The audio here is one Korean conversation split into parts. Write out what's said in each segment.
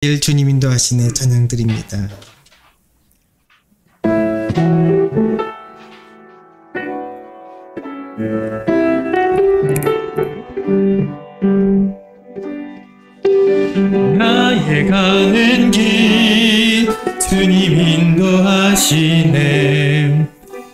주님 인도하시네 찬양드립니다. 나의 가는 길 주님 인도하시네.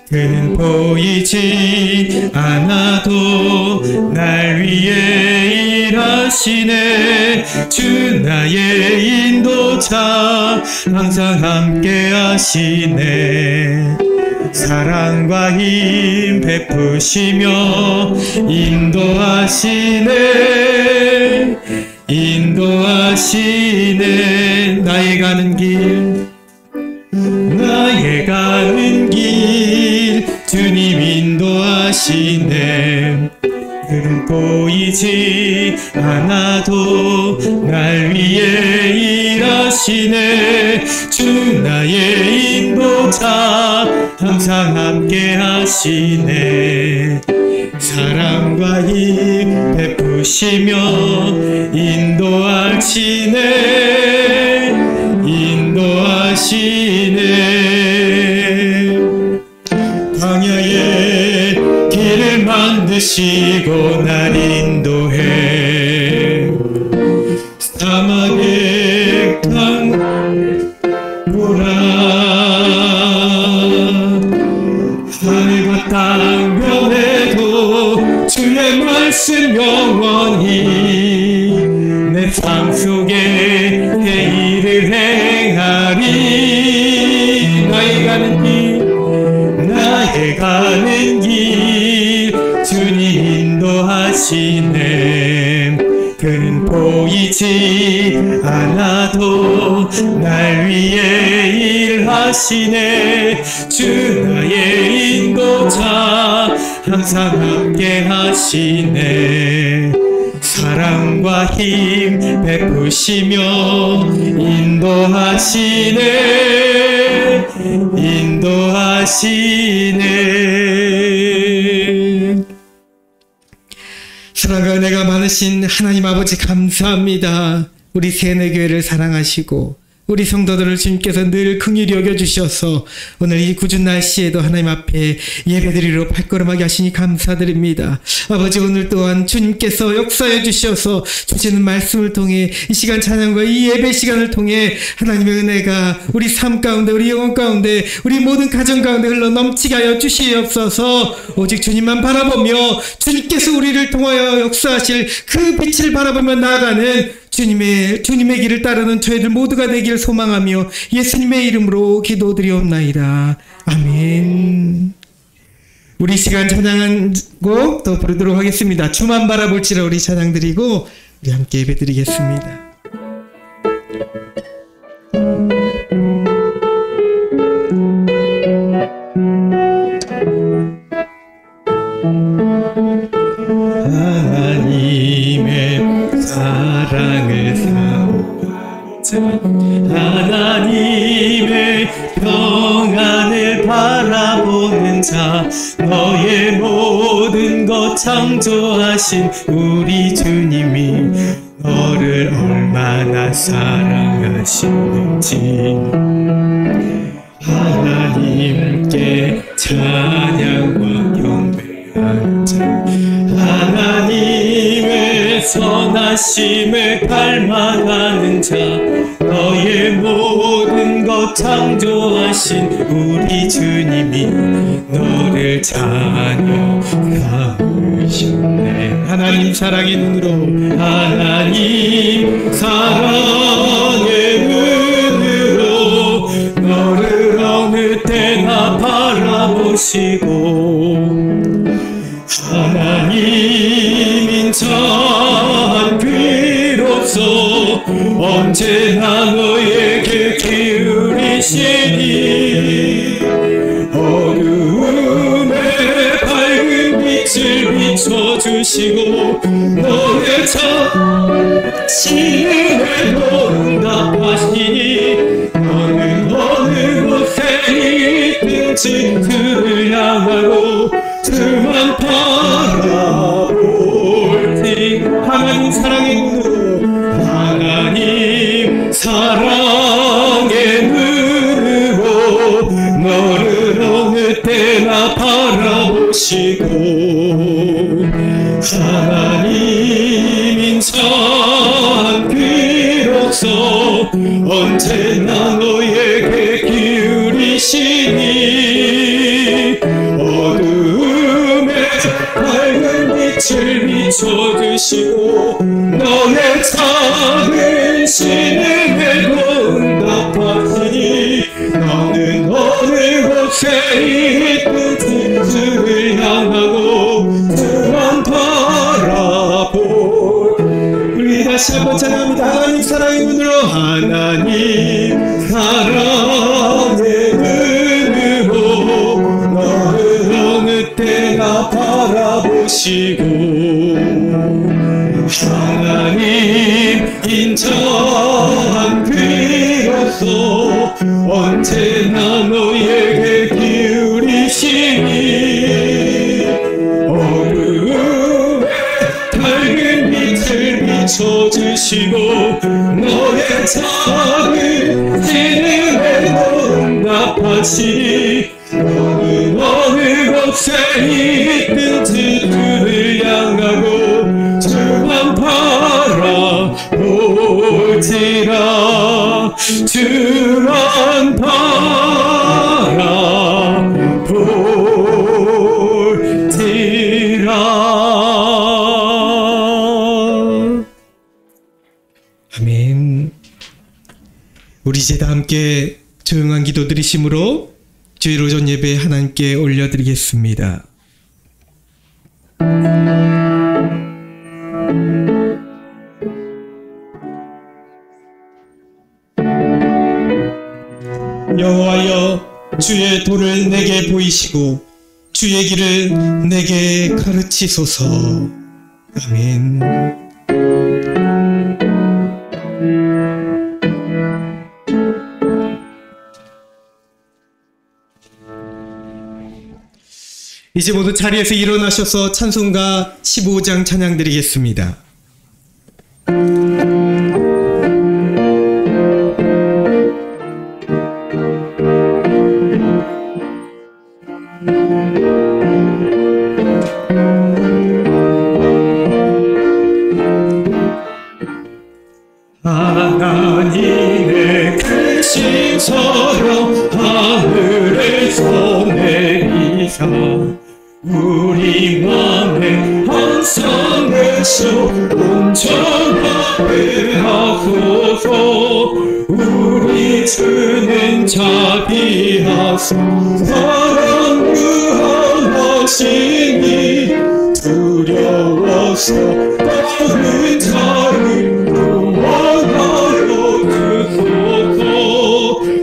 그는 보이지 않아도 날 위해 일하시네. 주 나의 인도자 항상 함께 하시네. 사랑과 힘 베푸시며 인도하시네. 인도하시네. 나의 가는 길 나의 가는 길 주님 인도하시네. 그는 보이지 않아도 날 위해 일하시네. 주 나의 인도자 항상 함께 하시네. 사랑과 힘 베푸시며 인도하시네. 인도하시네. 광야에 길을 만드시고 날 인도해. 사막에 강보라 하늘과 땅 변해도 주의 말씀 영원히 내 삶 속에 일을 행하리. 나의 가는 길 나의 가는 길 주님 인도하시네. 그는 보이지 않아도 날 위해 일하시네. 주 나의 인도자 항상 함께 하시네. 사랑과 힘 베푸시며 인도하시네. 인도하시네. 사랑과 은혜가 많으신 하나님 아버지 감사합니다. 우리 세뇌교회를 사랑하시고 우리 성도들을 주님께서 늘 긍휼히 여겨주셔서 오늘 이 궂은 날씨에도 하나님 앞에 예배드리러 발걸음하게 하시니 감사드립니다. 아버지, 오늘 또한 주님께서 역사해 주셔서 주시는 말씀을 통해 이 시간 찬양과 이 예배 시간을 통해 하나님의 은혜가 우리 삶 가운데, 우리 영혼 가운데, 우리 모든 가정 가운데 흘러 넘치게 하여 주시옵소서. 오직 주님만 바라보며 주님께서 우리를 통하여 역사하실 그 빛을 바라보며 나아가는 주님의 길을 따르는 저희들 모두가 되기를 소망하며 예수님의 이름으로 기도드리옵나이다. 아멘. 우리 시간 찬양한 곡 또 부르도록 하겠습니다. 주만 바라볼지라 우리 찬양 드리고 우리 함께 예배 드리겠습니다. 하나님의 사랑을 사모하자 하나님의 평안을 바라보는 자 너의 모든 것 창조하신 우리 주님이 너를 얼마나 사랑하시는지 하나님께 찬양과 경배하는 자 하나님의 선하심에 갈망하는 자 너의 모든 것 창조하신 우리 주님이 너를 자녀 삼으셨네. 하나님 사랑의 눈으로 하나님 사랑의 눈으로 너를 어느 때나 바라보시고 하나님인 자한 비로소 언제나 너에게 기울이시니 어두움에 밝은 빛을 비춰주시고 너의 자신을 응답하시니 너는 어느 곳에 있든지 그를 향하고 그만 바라볼지 하나님 사랑의 눈으로 하나님 사랑의 사랑의 눈으로 너를 어느 때나 바라보시고 하나님 인자한 귀로서 언제나 너에게 기울이시니 어둠에 밝은 빛을 비춰주시고 너의 작은 신음에도 응답하시니 너는 어느 곳에 있든지 주를 향하고 주만 바라보. 우리 다시 한번 찬양합니다. 하나님 사랑의 눈으로 하나님 사랑의 눈으로 너를 어느 때나 바라보시고 하나님 인자한 귀로서 언제나 너에게 기울이시니 어둠에 밝은 빛을 비춰주시고 너의 작은 신음에도 응답하시니 너는 어느 곳에 있든지 주를 향하고 주만 바라보지라 주만 바라보지라. 아멘. 우리 이제 다 함께 조용한 기도 드리심으로 주일 오전 예배 하나님께 올려드리겠습니다. 여호와여 주의 도를 내게 보이시고 주의 길을 내게 가르치소서. 아멘. 이제 모두 자리에서 일어나셔서 찬송가 15장 찬양 드리겠습니다. 하나님의 크신 사랑 하늘에서 내리사 우리 맘에 항상 내셔 온전하게 하소서. 우리 주는 자비하사 사랑 무한하시니 두려워서 떠는 자를 구원하여 주소서.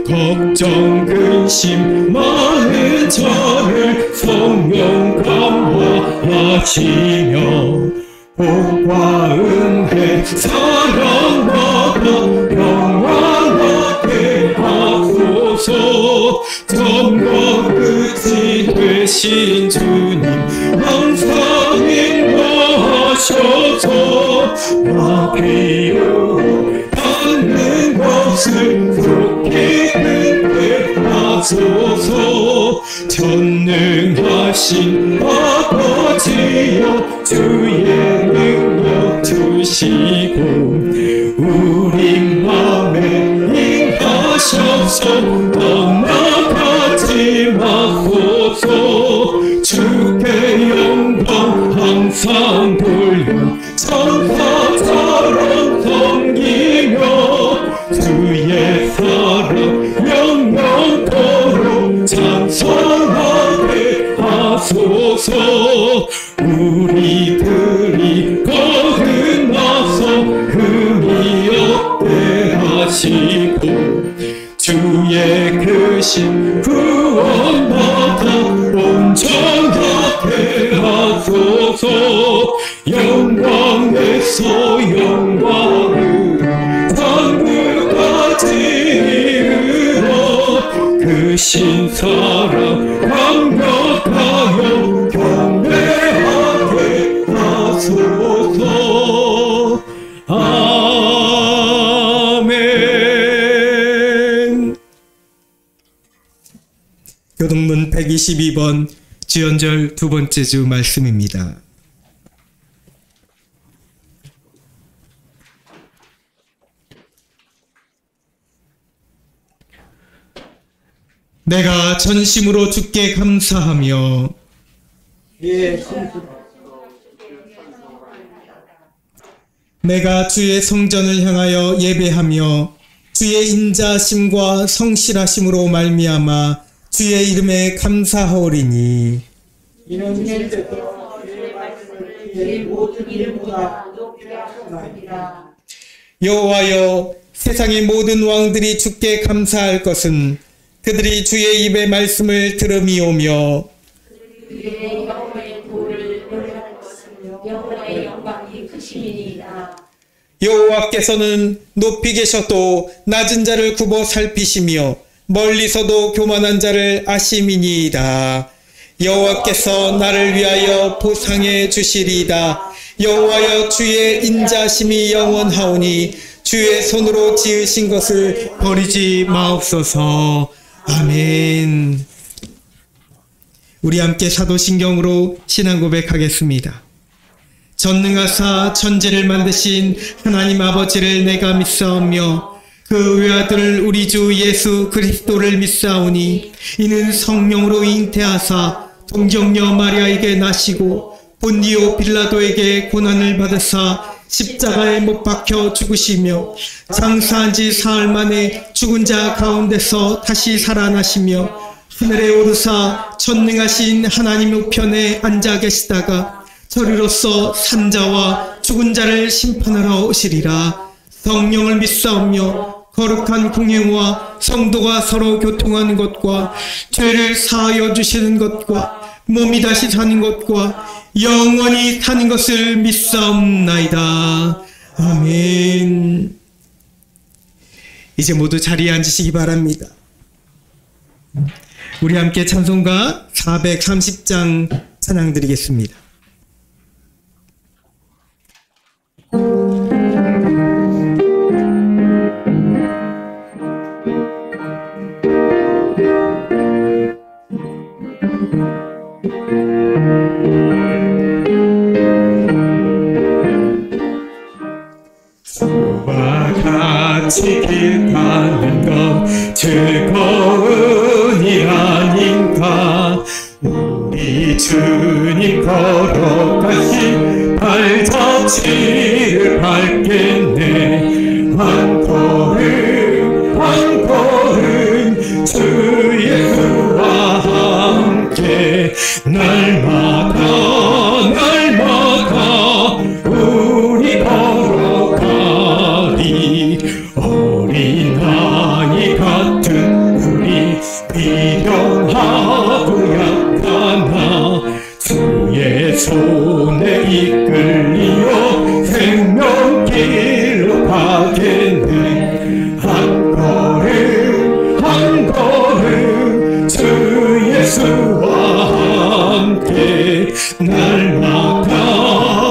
걱정 근심 많은 자를 성령 감화하시며 복과 은혜 사랑받아 영원하게 하소서. 처음과 끝이 되신 주님 항상 인도하셔서 나 비유 받는 것을 속히 끝내 하소서. 전능하신 아버지여 주의 능력 주시고 우리 맘에 임하셔서 떠나가지 마소서. 주께 영광 항상 돌려 천사처럼 섬기며 주의 사랑 영영토록 찬송하게 하소서. 우리들이 거듭나서 흠이 없게 하시고 주의 크신 구원받아 온전하게 하소서. 영광에서 영광으로 천국까지 이르러 그 신사랑 완벽하여 경배하게 하소서. 아멘. 교동문 122번 주연절 두 번째 주 말씀입니다. 내가 전심으로 주께 감사하며 내가 주의 성전을 향하여 예배하며 주의 인자심과 성실하심으로 말미암아 주의 이름에 감사하오리니 이는 주께서 주의 말씀을 그의 모든 이름보다 높게 하셨나이다. 여호와여, 세상의 모든 왕들이 주께 감사할 것은 그들이 주의 입의 말씀을 들음이오며 그의 여호와의 도를 노래할 것은 여호와의 영광이 크심이니이다. 여호와께서는 높이 계셔도 낮은 자를 굽어 살피시며 멀리서도 교만한 자를 아심이니이다. 여호와께서 나를 위하여 보상해 주시리이다. 여호와여, 주의 인자심이 영원하오니 주의 손으로 지으신 것을 버리지 마옵소서. 아멘. 우리 함께 사도신경으로 신앙 고백하겠습니다. 전능하사 천지를 만드신 하나님 아버지를 내가 믿사오며 그 외아들 우리 주 예수 그리스도를 믿사오니 이는 성령으로 잉태하사 동정녀 마리아에게 나시고 본디오 빌라도에게 고난을 받으사 십자가에 못 박혀 죽으시며 장사한 지 사흘 만에 죽은 자 가운데서 다시 살아나시며 하늘에 오르사 전능하신 하나님 우편에 앉아 계시다가 저리로서 산자와 죽은 자를 심판하러 오시리라. 성령을 믿사오며 거룩한 공회와 성도가 서로 교통하는 것과 죄를 사하여 주시는 것과 몸이 다시 사는 것과 영원히 사는 것을 믿사옵나이다. 아멘. 이제 모두 자리에 앉으시기 바랍니다. 우리 함께 찬송가 430장 찬양 드리겠습니다. 주와 같이 길 가는 것 즐거운 일 아닌가. 우리 주님 걸어가신 발자취를 밟겠네. 한 걸음 한 걸음 주 예수와 함께 날마다 날마다 우리 걸어가리. 어린아이 같은 우리 미련하고 약하나 주의 손에 이끌리어 생명길로 가겠네. 한 걸음 한 걸음 주 예수와 함께 날마다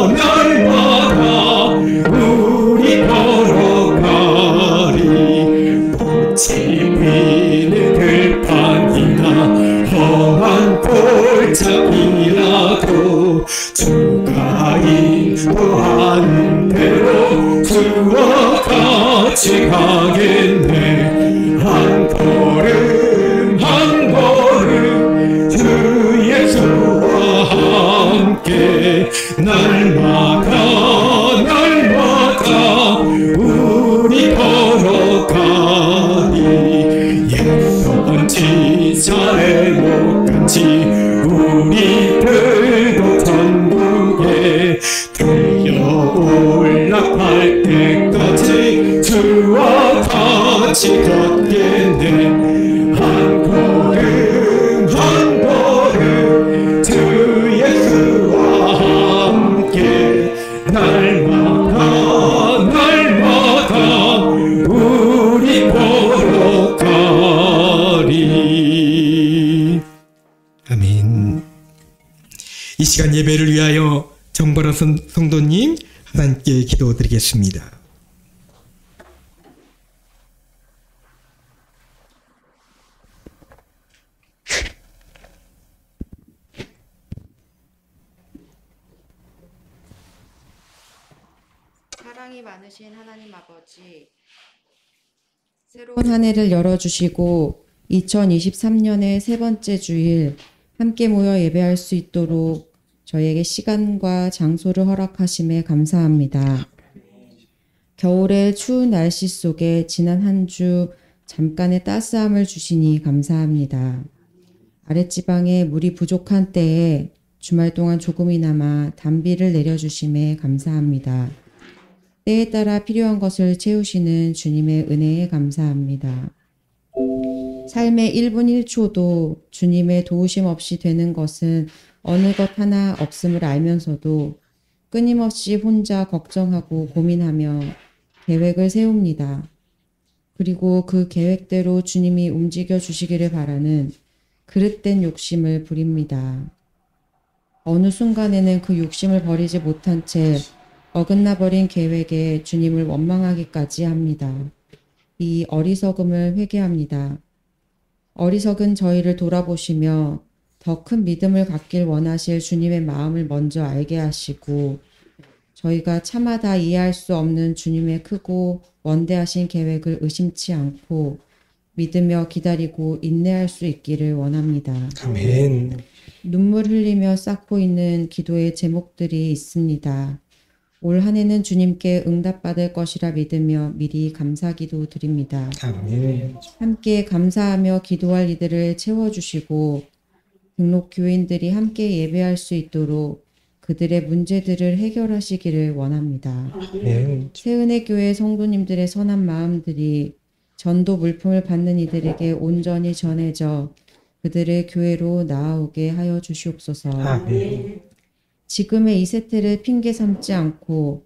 날마다 우리 걸어가리. 꽃이 피는 들판이나 험한 골짜기라도 주가 인도하는 대로 주와 같이 가겠네. 한 걸음 한 걸음 주 예수와 함께 날마다 날마다 우리 걸어가리. 예선 지자의 목까지 우리들도 천국에 들려 올라갈 때까지 주와 같이 걷겠네. 한 걸음 한 걸음 주 예수와 함께 날마다 날마다 우리 걸어가리. 아멘. 이 시간 예배를 위하여 정보라 성도님 하나님께 기도드리겠습니다. 사랑이 많으신 하나님 아버지, 새로운 한 해를 열어주시고 2023년의 세 번째 주일 함께 모여 예배할 수 있도록 저희에게 시간과 장소를 허락하심에 감사합니다. 겨울의 추운 날씨 속에 지난 한 주 잠깐의 따스함을 주시니 감사합니다. 아랫지방에 물이 부족한 때에 주말 동안 조금이나마 단비를 내려주심에 감사합니다. 때에 따라 필요한 것을 채우시는 주님의 은혜에 감사합니다. 삶의 1분 1초도 주님의 도우심 없이 되는 것은 어느 것 하나 없음을 알면서도 끊임없이 혼자 걱정하고 고민하며 계획을 세웁니다. 그리고 그 계획대로 주님이 움직여 주시기를 바라는 그릇된 욕심을 부립니다. 어느 순간에는 그 욕심을 버리지 못한 채 어긋나 버린 계획에 주님을 원망하기까지 합니다. 이 어리석음을 회개합니다. 어리석은 저희를 돌아보시며 더 큰 믿음을 갖길 원하실 주님의 마음을 먼저 알게 하시고 저희가 차마 다 이해할 수 없는 주님의 크고 원대하신 계획을 의심치 않고 믿으며 기다리고 인내할 수 있기를 원합니다. 아멘. 눈물 흘리며 쌓고 있는 기도의 제목들이 있습니다. 올 한 해는 주님께 응답받을 것이라 믿으며 미리 감사기도 드립니다. 아멘. 함께 감사하며 기도할 이들을 채워주시고 등록 교인들이 함께 예배할 수 있도록 그들의 문제들을 해결하시기를 원합니다. 아멘. 새은혜교회 성도님들의 선한 마음들이 전도 물품을 받는 이들에게 온전히 전해져 그들의 교회로 나아오게 하여 주시옵소서. 아멘. 지금의 이 세태를 핑계 삼지 않고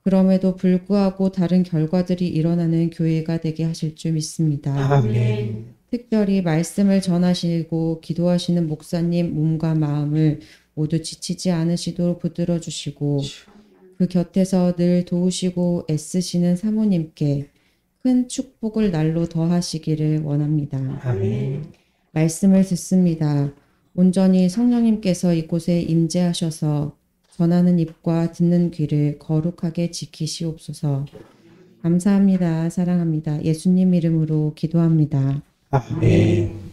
그럼에도 불구하고 다른 결과들이 일어나는 교회가 되게 하실 줄 믿습니다. 아멘. 특별히 말씀을 전하시고 기도하시는 목사님 몸과 마음을 모두 지치지 않으시도록 붙들어 주시고 그 곁에서 늘 도우시고 애쓰시는 사모님께 큰 축복을 날로 더하시기를 원합니다. 아멘. 말씀을 듣습니다. 온전히 성령님께서 이곳에 임재하셔서 전하는 입과 듣는 귀를 거룩하게 지키시옵소서. 감사합니다. 사랑합니다. 예수님 이름으로 기도합니다. 아멘.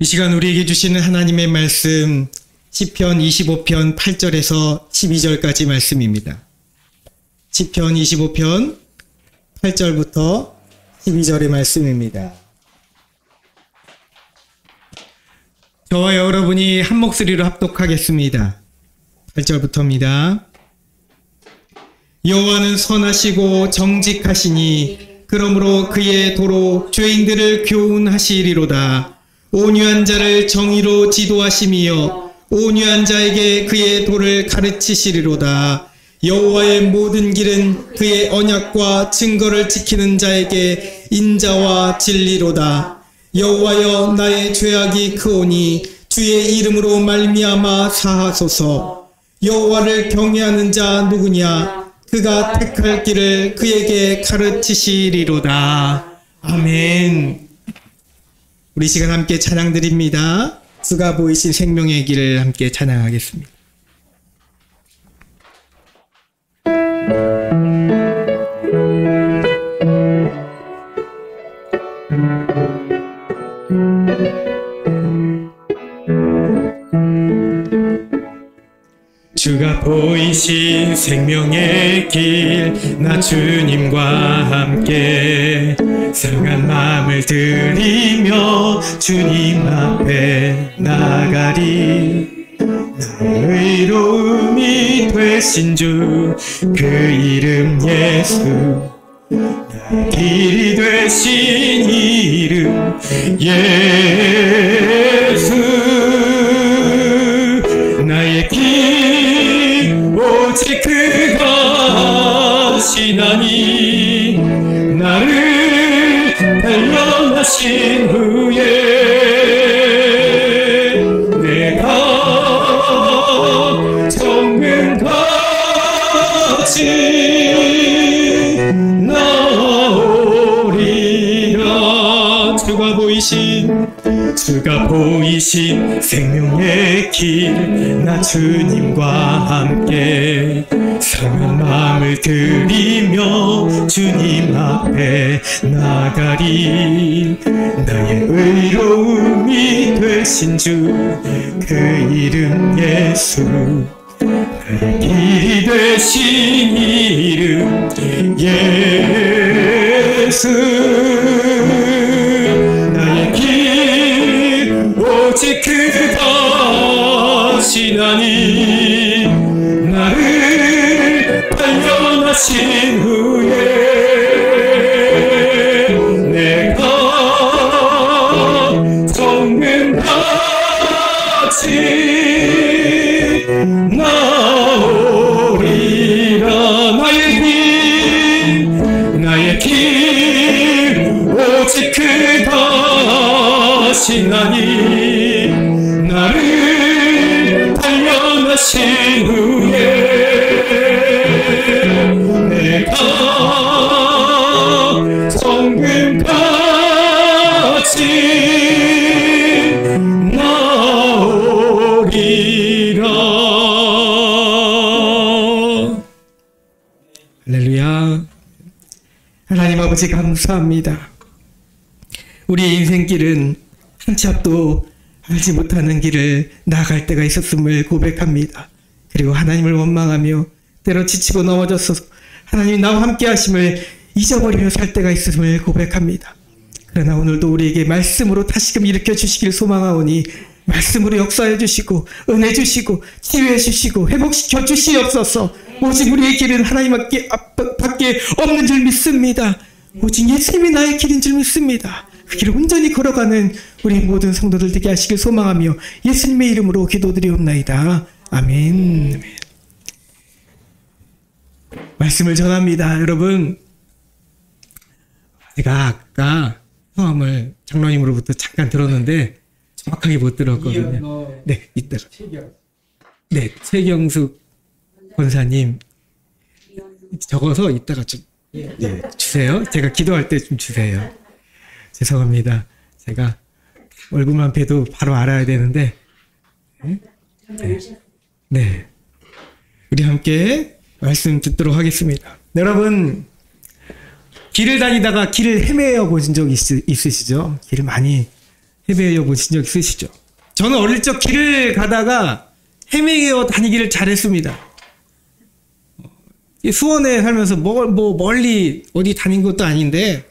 이 시간 우리에게 주시는 하나님의 말씀 시편 25편 8절에서 12절까지 말씀입니다. 시편 25편 8절부터 12절의 말씀입니다. 저와 여러분이 한 목소리로 합독하겠습니다. 8절부터입니다. 여호와는 선하시고 정직하시니 그러므로 그의 도로 죄인들을 교훈하시리로다. 온유한 자를 정의로 지도하시며 온유한 자에게 그의 도를 가르치시리로다. 여호와의 모든 길은 그의 언약과 증거를 지키는 자에게 인자와 진리로다. 여호와여 나의 죄악이 크오니 주의 이름으로 말미암아 사하소서. 여호와를 경외하는 자 누구냐? 그가 택할 길을 그에게 가르치시리로다. 아멘. 우리 시간 함께 찬양 드립니다. 주가 보이신 생명의 길을 함께 찬양하겠습니다. 주가 보이신 생명의 길, 나 주님과 함께 상한 마음을 들이며 주님 앞에 나가리. 나의 의로움이 되신 주, 그 이름 예수. 길이 되신 이름 예수. 나의 길 오직 그가 하시나니 나를 발견하신 후에 내가 정금같이 나오리라. 주가 보이신 생명의 길, 나 주님과 함께 상한 마음을 드리며 주님 앞에 나가리. 나의 의로움이 되신 주, 그 이름 예수. 나의 길이 되신 이름 예수. 나의 길 오직 그가 하시나니 나를 발견하신 후에 내가 정금같이 나오리라. 나의 길 오직 그가 하시나니 나를 발견하신 후에 내가 정금같이 나오리라. 할렐루야. 하나님 아버지 감사합니다. 우리의 인생길은 한치 앞도 알지 못하는 길을 나아갈 때가 있었음을 고백합니다. 그리고 하나님을 원망하며 때로 지치고 넘어져서 하나님이 나와 함께 하심을 잊어버리며 살 때가 있음을 고백합니다. 그러나 오늘도 우리에게 말씀으로 다시금 일으켜 주시길 소망하오니 말씀으로 역사해 주시고 은혜 주시고 치유해 주시고 회복시켜 주시옵소서. 오직 우리의 길은 하나님 밖에 없는 줄 믿습니다. 오직 예수님이 나의 길인 줄 믿습니다. 그 길을 온전히 걸어가는 우리 모든 성도들 되게 하시길 소망하며 예수님의 이름으로 기도드리옵나이다. 아멘. 말씀을 전합니다. 여러분, 제가 아까 소감을 장로님으로부터 잠깐 들었는데 정확하게 못 들었거든요. 네, 이따가. 네, 최경숙 권사님 적어서 이따가 좀 주세요. 제가 기도할 때 좀 주세요. 죄송합니다. 제가 얼굴만 봬도 바로 알아야 되는데. 네. 우리 함께 말씀 듣도록 하겠습니다. 여러분, 길을 다니다가 길을 헤매어 보신 적 있으시죠? 길을 많이 헤매어 보신 적 있으시죠? 저는 어릴 적 길을 가다가 헤매어 다니기를 잘했습니다. 수원에 살면서 멀리 어디 다닌 것도 아닌데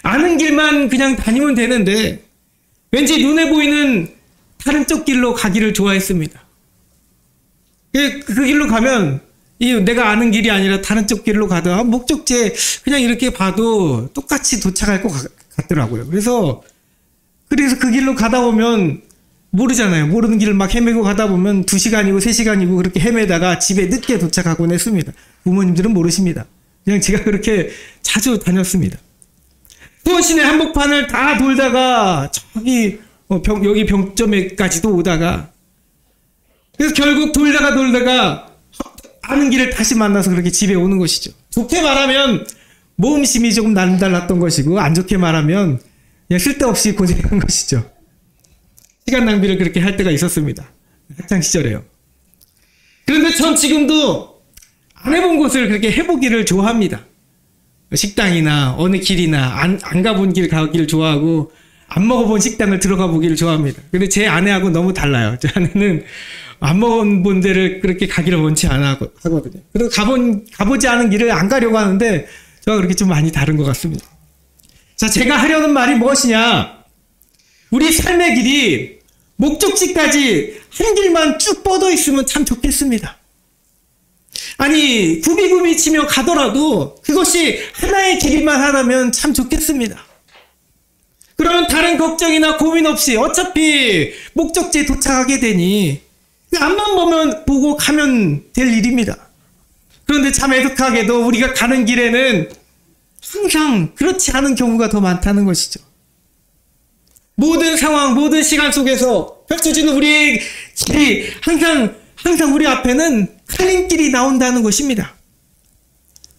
아는 길만 그냥 다니면 되는데 왠지 눈에 보이는 다른 쪽 길로 가기를 좋아했습니다. 그 길로 가면 내가 아는 길이 아니라 다른 쪽 길로 가다가 목적지에 그냥 이렇게 봐도 똑같이 도착할 것 같더라고요. 그래서 그 길로 가다 보면 모르잖아요. 모르는 길을 막 헤매고 가다 보면 2시간이고 3시간이고 그렇게 헤매다가 집에 늦게 도착하곤 했습니다. 부모님들은 모르십니다. 그냥 제가 그렇게 자주 다녔습니다. 수원시내 한복판을 다 돌다가 저기 여기 병점에까지도 오다가 그래서 결국 돌다가 아는 길을 다시 만나서 그렇게 집에 오는 것이죠. 좋게 말하면 모험심이 조금 남달랐던 것이고 안 좋게 말하면 그냥 쓸데없이 고생한 것이죠. 시간 낭비를 그렇게 할 때가 있었습니다. 학창 시절에요. 그런데 전 지금도 안 해본 곳을 그렇게 해보기를 좋아합니다. 식당이나 어느 길이나 안 가본 길 가기를 좋아하고 안 먹어본 식당을 들어가 보기를 좋아합니다. 근데 제 아내하고 너무 달라요. 제 아내는 안 먹어본 데를 그렇게 가기를 원치 않아 하거든요. 그래서 가보지 않은 길을 안 가려고 하는데 저와 그렇게 좀 많이 다른 것 같습니다. 자, 제가 하려는 말이 무엇이냐? 우리 삶의 길이 목적지까지 한 길만 쭉 뻗어 있으면 참 좋겠습니다. 아니 굽이굽이 치며 가더라도 그것이 하나의 길이만 하다면 참 좋겠습니다. 그러면 다른 걱정이나 고민 없이 어차피 목적지에 도착하게 되니 앞만 보고 가면 될 일입니다. 그런데 참 애석하게도 우리가 가는 길에는 항상 그렇지 않은 경우가 더 많다는 것이죠. 모든 상황, 모든 시간 속에서 펼쳐지는 우리의 길이 항상 우리 앞에는 갈림길이 나온다는 것입니다.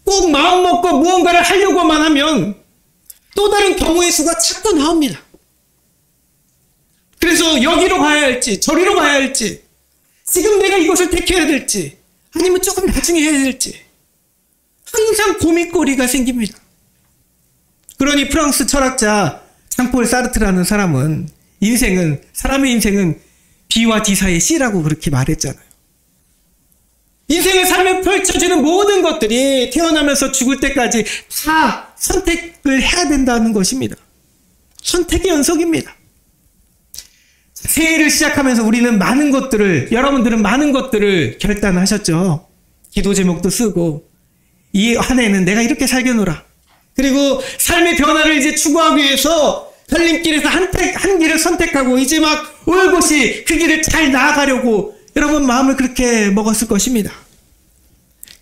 꼭 마음먹고 무언가를 하려고만 하면 또 다른 경우의 수가 자꾸 나옵니다. 그래서 여기로 가야 할지 저리로 가야 할지 지금 내가 이것을 택해야 될지 아니면 조금 나중에 해야 될지 항상 고민거리가 생깁니다. 그러니 프랑스 철학자 장폴 사르트라는 사람은 사람의 인생은 B와 D 사이의 C라고 그렇게 말했잖아요. 인생의 삶에 펼쳐지는 모든 것들이 태어나면서 죽을 때까지 다 선택을 해야 된다는 것입니다. 선택의 연속입니다. 새해를 시작하면서 우리는 여러분들은 많은 것들을 결단하셨죠. 기도 제목도 쓰고 이 한 해는 내가 이렇게 살겠노라. 그리고 삶의 변화를 이제 추구하기 위해서 갈림길에서 한 길을 선택하고 이제 막 올곧이 그 길을 잘 나아가려고 여러분 마음을 그렇게 먹었을 것입니다.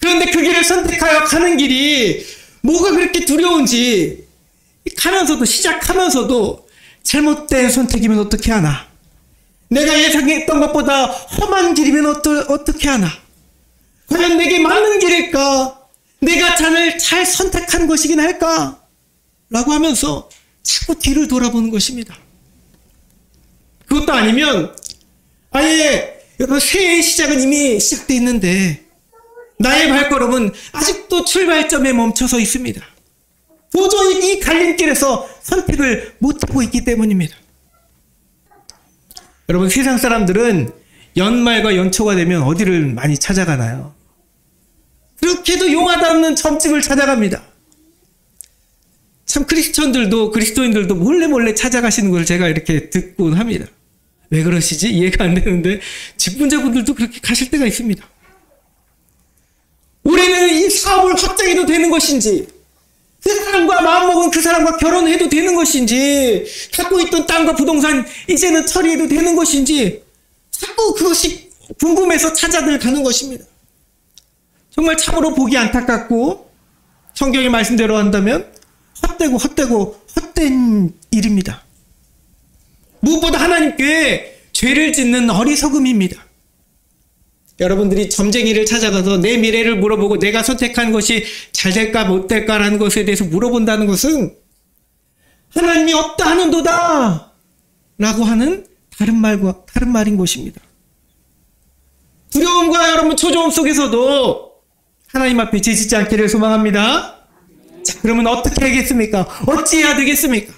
그런데 그 길을 선택하여 가는 길이 뭐가 그렇게 두려운지 시작하면서도 잘못된 선택이면 어떻게 하나? 내가 예상했던 것보다 험한 길이면 어떻게 하나? 과연 내게 맞는 길일까? 내가 잘 선택한 것이긴 할까? 라고 하면서 자꾸 뒤를 돌아보는 것입니다. 그것도 아니면 아예 여러분 새해의 시작은 이미 시작되어 있는데 나의 발걸음은 아직도 출발점에 멈춰서 있습니다. 도저히 이 갈림길에서 선택을 못하고 있기 때문입니다. 여러분 세상 사람들은 연말과 연초가 되면 어디를 많이 찾아가나요? 그렇게도 용하다는 점집을 찾아갑니다. 참 그리스도인들도 몰래 찾아가시는 걸 제가 이렇게 듣곤 합니다. 왜 그러시지? 이해가 안 되는데 직분자분들도 그렇게 가실 때가 있습니다. 올해는 이 사업을 확장해도 되는 것인지 그 사람과 마음먹은 그 사람과 결혼해도 되는 것인지 갖고 있던 땅과 부동산 이제는 처리해도 되는 것인지 자꾸 그것이 궁금해서 찾아들 가는 것입니다. 정말 참으로 보기 안타깝고 성경의 말씀대로 한다면 헛된 일입니다. 무엇보다 하나님께 죄를 짓는 어리석음입니다. 여러분들이 점쟁이를 찾아가서 내 미래를 물어보고 내가 선택한 것이 잘 될까 못 될까라는 것에 대해서 물어본다는 것은 하나님이 없다 하는도다 라고 하는 다른 말인 것입니다. 두려움과 여러분 초조함 속에서도 하나님 앞에 죄짓지 않기를 소망합니다. 자, 그러면 어떻게 하겠습니까? 어찌해야 되겠습니까?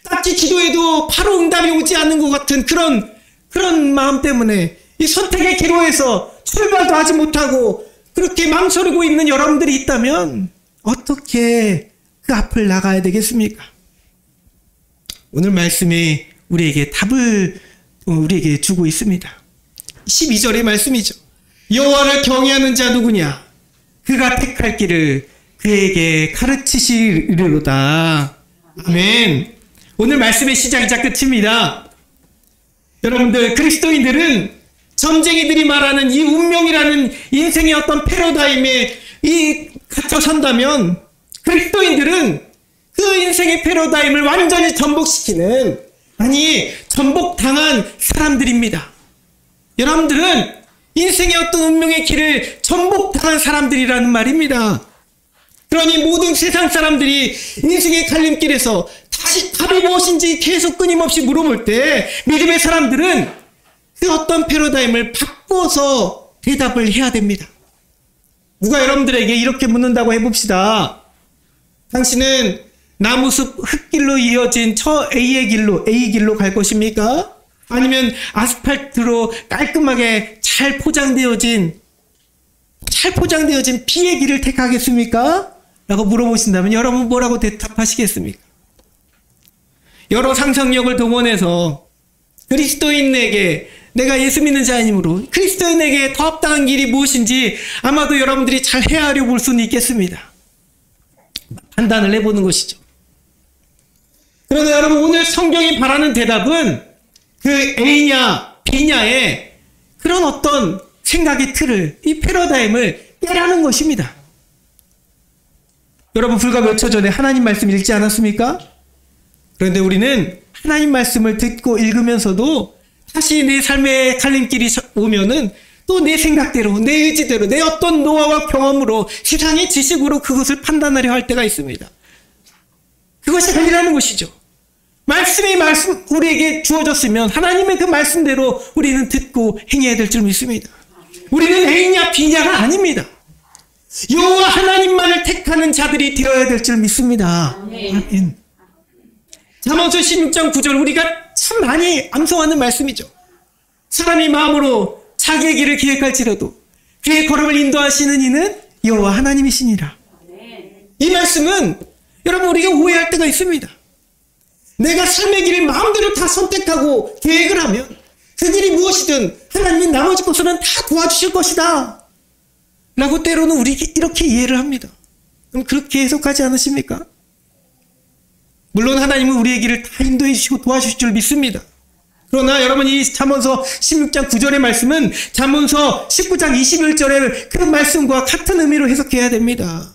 딱히 기도해도 바로 응답이 오지 않는 것 같은 그런 마음 때문에 이 선택의 기로에서 출발도 하지 못하고 그렇게 망설이고 있는 여러분들이 있다면 어떻게 그 앞을 나가야 되겠습니까? 오늘 말씀이 우리에게 답을 우리에게 주고 있습니다. 12절의 말씀이죠. 여호와를 경외하는 자 누구냐? 그가 택할 길을 그에게 가르치시리로다. 아멘. 오늘 말씀의 시작이자 끝입니다. 여러분들 그리스도인들은 점쟁이들이 말하는 이 운명이라는 인생의 어떤 패러다임에 갇혀 산다면 그리스도인들은 그 인생의 패러다임을 완전히 전복시키는 전복당한 사람들입니다. 여러분들은 인생의 어떤 운명의 길을 전복당한 사람들이라는 말입니다. 그러니 모든 세상 사람들이 인생의 갈림길에서 다시 답이 무엇인지 계속 끊임없이 물어볼 때 믿음의 사람들은 그 어떤 패러다임을 바꿔서 대답을 해야 됩니다. 누가 여러분들에게 이렇게 묻는다고 해봅시다. 당신은 나무숲 흙길로 이어진 A 길로 갈 것입니까? 아니면 아스팔트로 깔끔하게 잘 포장되어진 B의 길을 택하겠습니까? 라고 물어보신다면 여러분 뭐라고 대답하시겠습니까? 여러 상상력을 동원해서 그리스도인에게 내가 예수 믿는 자이므로 그리스도인에게 더 합당한 길이 무엇인지 아마도 여러분들이 잘 헤아려 볼 수는 있겠습니다. 판단을 해보는 것이죠. 그러나 여러분, 오늘 성경이 바라는 대답은 그 A냐 B냐의 그런 어떤 생각의 틀을, 이 패러다임을 깨라는 것입니다. 여러분, 불과 몇 초 전에 하나님 말씀 읽지 않았습니까? 그런데 우리는 하나님 말씀을 듣고 읽으면서도 다시 내 삶의 갈림길이 오면은 또 내 생각대로, 내 의지대로, 내 어떤 노하우와 경험으로, 세상의 지식으로 그것을 판단하려 할 때가 있습니다. 그것이 아니라는 것이죠. 말씀이 우리에게 주어졌으면 하나님의 그 말씀대로 우리는 듣고 행해야 될 줄 믿습니다. 우리는 A냐 B냐가 아닙니다. 여호와 하나님만을 택하는 자들이 되어야 될 줄 믿습니다. 아멘. 잠언서 16장 9절, 우리가 참 많이 암송하는 말씀이죠. 사람이 마음으로 자기의 길을 기획할지라도 그의 걸음을 인도하시는 이는 여호와 하나님이시니라. 이 말씀은 여러분, 우리가 오해할 때가 있습니다. 내가 삶의 길을 마음대로 다 선택하고 계획을 하면 그 길이 무엇이든 하나님이 나머지 것들은 다 도와주실 것이다 라고 때로는 우리 이렇게 이해를 합니다. 그럼 그렇게 해석하지 않으십니까? 물론 하나님은 우리의 길을 다 인도해 주시고 도와주실 줄 믿습니다. 그러나 여러분, 이 잠언서 16장 9절의 말씀은 잠언서 19장 21절의 그 말씀과 같은 의미로 해석해야 됩니다.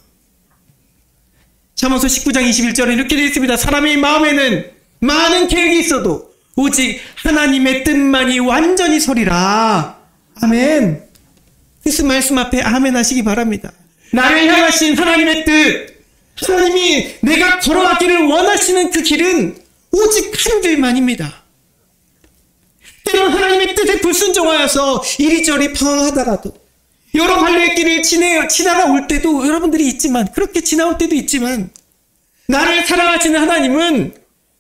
잠언서 19장 21절에 이렇게 되어 있습니다. 사람의 마음에는 많은 계획이 있어도 오직 하나님의 뜻만이 완전히 서리라. 아멘. 그래서 말씀 앞에 아멘 하시기 바랍니다. 나를 향하신 하나님의 뜻, 하나님이 내가 걸어가기를 원하시는 그 길은 오직 한 길만입니다. 때로는 하나님의 뜻에 불순종하여서 이리저리 방황하다가도 여러 갈래의 길을 지나가 올 때도 여러분들이 있지만, 그렇게 지나올 때도 있지만, 나를 사랑하시는 하나님은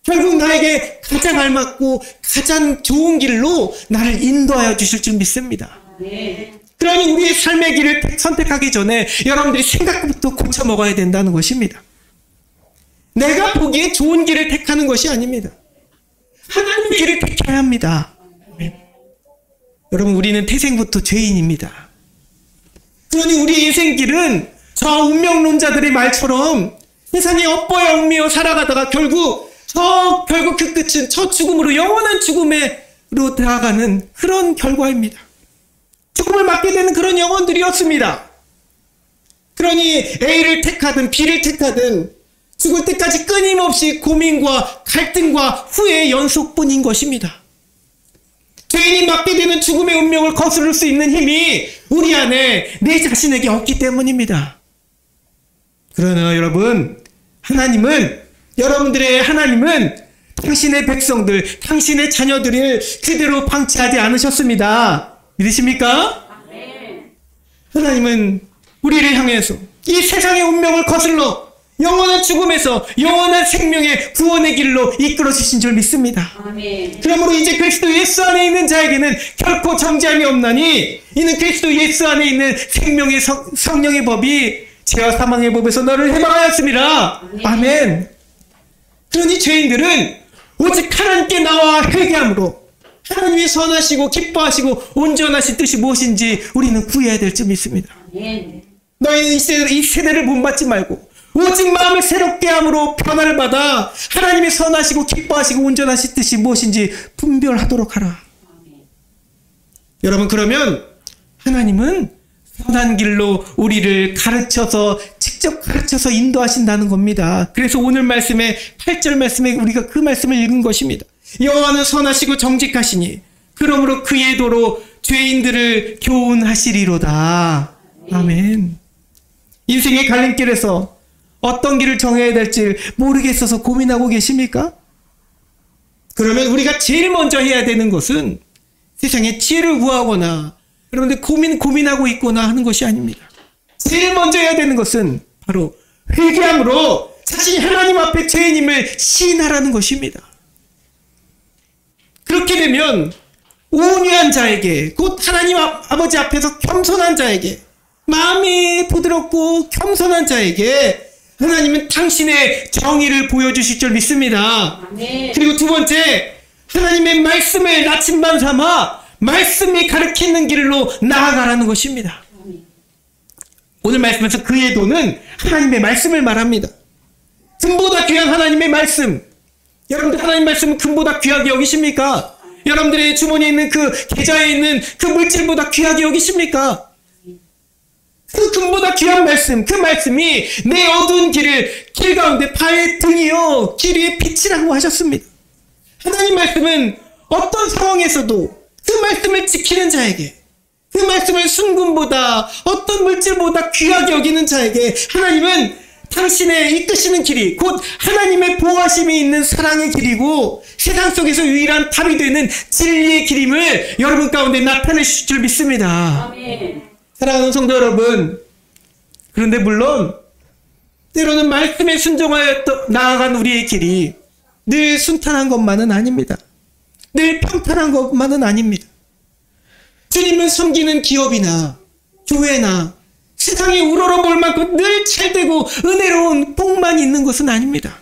결국 나에게 가장 알맞고 가장 좋은 길로 나를 인도하여 주실 줄 믿습니다. 그러니 우리의 삶의 길을 선택하기 전에 여러분들이 생각부터 고쳐 먹어야 된다는 것입니다. 내가 보기에 좋은 길을 택하는 것이 아닙니다. 하나님의 길을 택해야 합니다. 여러분, 우리는 태생부터 죄인입니다. 그러니 우리의 인생길은 저 운명론자들의 말처럼 세상에 엇보여 얽매여 살아가다가 결국 그 끝은 저 죽음으로, 영원한 죽음으로 나아가는 그런 결과입니다. 죽음을 맞게 되는 그런 영혼들이었습니다. 그러니 A를 택하든 B를 택하든 죽을 때까지 끊임없이 고민과 갈등과 후회의 연속뿐인 것입니다. 죄인이 맞게 되는 죽음의 운명을 거스를 수 있는 힘이 우리 안에, 내 자신에게 없기 때문입니다. 그러나 여러분, 여러분들의 하나님은 당신의 백성들, 당신의 자녀들을 그대로 방치하지 않으셨습니다. 믿으십니까? 하나님은 우리를 향해서 이 세상의 운명을 거슬러 영원한 죽음에서 영원한 생명의 구원의 길로 이끌어 주신 줄 믿습니다. 그러므로 이제 그리스도 예수 안에 있는 자에게는 결코 정죄함이 없나니 이는 그리스도 예수 안에 있는 생명의 성령의 법이 죄와 사망의 법에서 너를 해방하였습니다. 아멘. 그러니 죄인들은 오직 하나님께 나와 회개함으로 하나님이 선하시고 기뻐하시고 온전하신 뜻이 무엇인지 우리는 구해야 될 줄 믿습니다. 너희는 이 세대를 본받지 말고 오직 마음을 새롭게 함으로 변화를 받아 하나님의 선하시고 기뻐하시고 온전하신 뜻이 무엇인지 분별하도록 하라. 여러분, 그러면 하나님은 선한 길로 우리를 직접 가르쳐서 인도하신다는 겁니다. 그래서 오늘 말씀에 8절 말씀에 우리가 그 말씀을 읽은 것입니다. 여호와는 선하시고 정직하시니 그러므로 그의 도로 죄인들을 교훈하시리로다. 아멘. 인생의 갈림길에서 어떤 길을 정해야 될지 모르겠어서 고민하고 계십니까? 그러면 우리가 제일 먼저 해야 되는 것은 세상에 지혜를 구하거나 여러분들 고민하고 있거나 하는 것이 아닙니다. 제일 먼저 해야 되는 것은 바로 회개함으로 자신이 하나님 앞에 죄인임을 시인하라는 것입니다. 그렇게 되면 온유한 자에게, 곧 하나님 아버지 앞에서 겸손한 자에게, 마음이 부드럽고 겸손한 자에게 하나님은 당신의 정의를 보여주실 줄 믿습니다. 그리고 두 번째, 하나님의 말씀을 나침반 삼아 말씀이 가르치는 길로 나아가라는 것입니다. 오늘 말씀에서 그의 도는 하나님의 말씀을 말합니다. 금보다 귀한 하나님의 말씀. 여러분들 하나님 말씀은 금보다 귀하게 여기십니까? 여러분들의 주머니에 있는 그 계좌에 있는 그 물질보다 귀하게 여기십니까? 그 금보다 귀한 말씀, 그 말씀이 내 어두운 길 가운데 발의 등이요 길 위에 빛이라고 하셨습니다. 하나님 말씀은 어떤 상황에서도 그 말씀을 지키는 자에게, 그 말씀을 순금보다 어떤 물질보다 귀하게 여기는 자에게 하나님은 당신의 이끄시는 길이 곧 하나님의 보호하심이 있는 사랑의 길이고 세상 속에서 유일한 답이 되는 진리의 길임을 여러분 가운데 나타내실 줄 믿습니다. 아멘. 사랑하는 성도 여러분, 그런데 물론 때로는 말씀에 순종하여 나아간 우리의 길이 늘 순탄한 것만은 아닙니다. 늘 평탄한 것만은 아닙니다. 주님을 섬기는 기업이나 교회나 세상에 우러러볼 만큼 늘 잘되고 은혜로운 복만 있는 것은 아닙니다.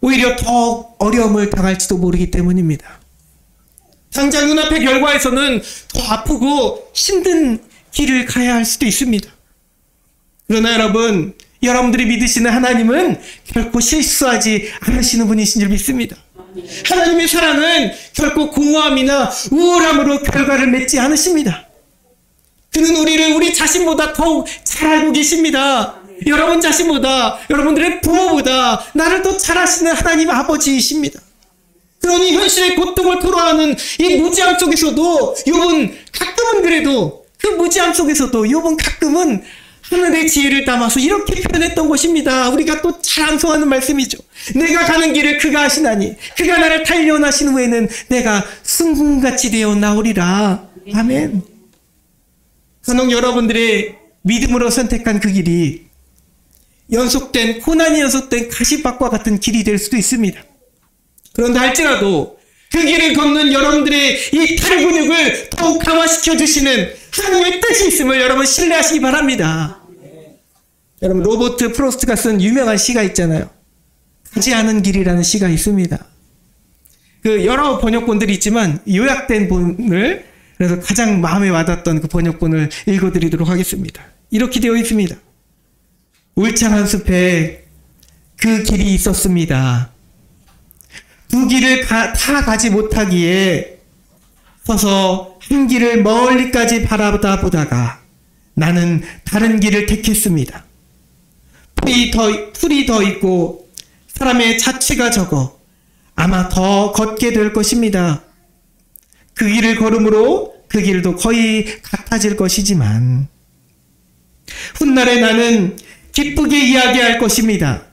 오히려 더 어려움을 당할지도 모르기 때문입니다. 당장 눈앞의 결과에서는 더 아프고 힘든 길을 가야 할 수도 있습니다. 그러나 여러분, 여러분들이 믿으시는 하나님은 결코 실수하지 않으시는 분이신 줄 믿습니다. 하나님의 사랑은 결코 공허함이나 우울함으로 결과를 맺지 않으십니다. 그는 우리를 우리 자신보다 더욱 잘 알고 계십니다. 여러분 자신보다, 여러분들의 부모보다 나를 더 잘 아시는 하나님 아버지이십니다. 그러니 현실의 고통을 토로하는 이 무지함 속에서도 욥은 가끔은 그래도 그 무지함 속에서도 욥은 가끔은 하늘의 지혜를 담아서 이렇게 표현했던 것입니다. 우리가 또 잘 암송하는 말씀이죠. 내가 가는 길을 그가 아시나니 그가 나를 단련하신 후에는 내가 순금같이 되어 나오리라. 아멘. 간혹 여러분들의 믿음으로 선택한 그 길이 고난이 연속된 가시밭과 같은 길이 될 수도 있습니다. 그런데 할지라도 그 길을 걷는 여러분들의 이 팔 근육을 더욱 강화시켜 주시는 하나님의 뜻이 있음을 여러분 신뢰하시기 바랍니다. 여러분 로버트 프로스트가 쓴 유명한 시가 있잖아요. 가지 않은 길이라는 시가 있습니다. 그 여러 번역본들이 있지만 요약된 본을 그래서 가장 마음에 와닿았던 그 번역본을 읽어드리도록 하겠습니다. 이렇게 되어 있습니다. 울창한 숲에 그 길이 있었습니다. 두 길을 다 가지 못하기에 서서 한 길을 멀리까지 바라보다 보다가 나는 다른 길을 택했습니다. 풀이 더 있고 사람의 자취가 적어 아마 더 걷게 될 것입니다. 그 길을 걸음으로 그 길도 거의 같아질 것이지만 훗날에 나는 기쁘게 이야기할 것입니다.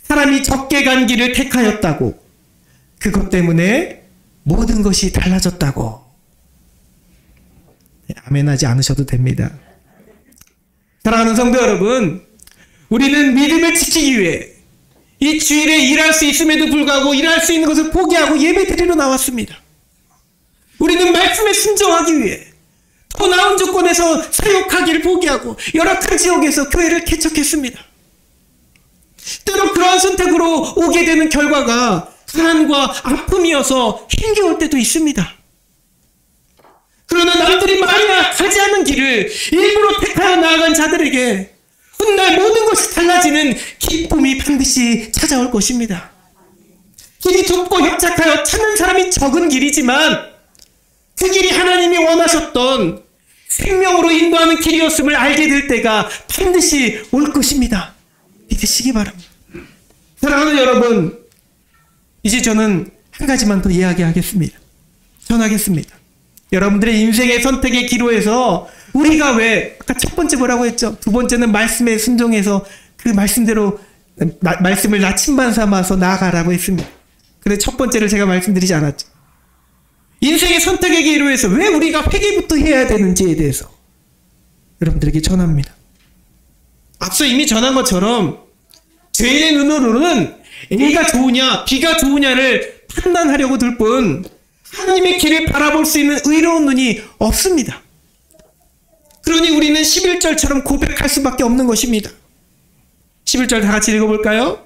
사람이 적게 간 길을 택하였다고. 그것 때문에 모든 것이 달라졌다고. 아멘하지 않으셔도 됩니다. 사랑하는 성도 여러분, 우리는 믿음을 지키기 위해 이 주일에 일할 수 있음에도 불구하고 일할 수 있는 것을 포기하고 예배드리러 나왔습니다. 우리는 말씀에 순종하기 위해 더 나은 조건에서 사역하기를 포기하고 열악한 지역에서 교회를 개척했습니다. 때로 그러한 선택으로 오게 되는 결과가 가난과 아픔이어서 힘겨울 때도 있습니다. 그러나 남들이 많이 가지 않는 길을 일부러 택하여 나아간 자들에게 훗날 모든 것이 달라지는 기쁨이 반드시 찾아올 것입니다. 길이 좁고 협착하여 찾는 사람이 적은 길이지만 그 길이 하나님이 원하셨던 생명으로 인도하는 길이었음을 알게 될 때가 반드시 올 것입니다. 믿으시기 바랍니다. 사랑하는 여러분, 이제 저는 한 가지만 더 이야기하겠습니다. 전하겠습니다. 여러분들의 인생의 선택의 기로에서 우리가 왜 아까 첫 번째 뭐라고 했죠? 두 번째는 말씀에 순종해서 그 말씀대로 말씀을 나침반 삼아서 나아가라고 했습니다. 근데 첫 번째를 제가 말씀드리지 않았죠. 인생의 선택의 기로에서 왜 우리가 회개부터 해야 되는지에 대해서 여러분들에게 전합니다. 앞서 이미 전한 것처럼 죄인의 눈으로는 A가 좋으냐 B가 좋으냐를 판단하려고 들 뿐 하나님의 길을 바라볼 수 있는 의로운 눈이 없습니다. 그러니 우리는 11절처럼 고백할 수밖에 없는 것입니다. 11절 다 같이 읽어볼까요?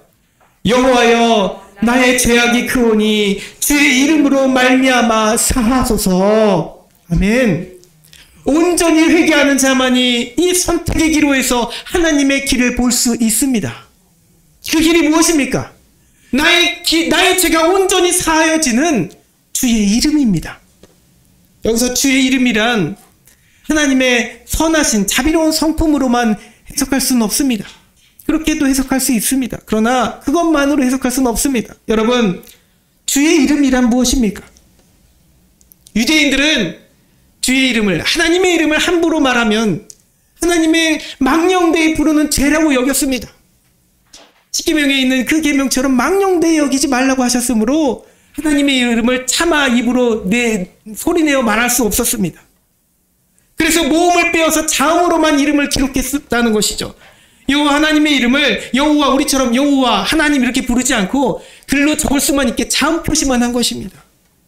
여호와여 나의 죄악이 크오니 주의 이름으로 말미암아 사하소서. 아멘. 온전히 회개하는 자만이 이 선택의 기로에서 하나님의 길을 볼 수 있습니다. 그 길이 무엇입니까? 나의 죄가 온전히 사하여지는 주의 이름입니다. 여기서 주의 이름이란 하나님의 선하신 자비로운 성품으로만 해석할 수는 없습니다. 그렇게도 해석할 수 있습니다. 그러나 그것만으로 해석할 수는 없습니다. 여러분, 주의 이름이란 무엇입니까? 유대인들은 주의 이름을, 하나님의 이름을 함부로 말하면 하나님의 망령되이 부르는 죄라고 여겼습니다. 십계명에 있는 그 계명처럼 망령되이 여기지 말라고 하셨으므로 하나님의 이름을 차마 입으로 소리내어 말할 수 없었습니다. 그래서 모음을 빼어서 자음으로만 이름을 기록했다는 것이죠. 여호와 하나님의 이름을 여호와, 우리처럼 여호와 하나님 이렇게 부르지 않고 글로 적을 수만 있게 자음 표시만 한 것입니다.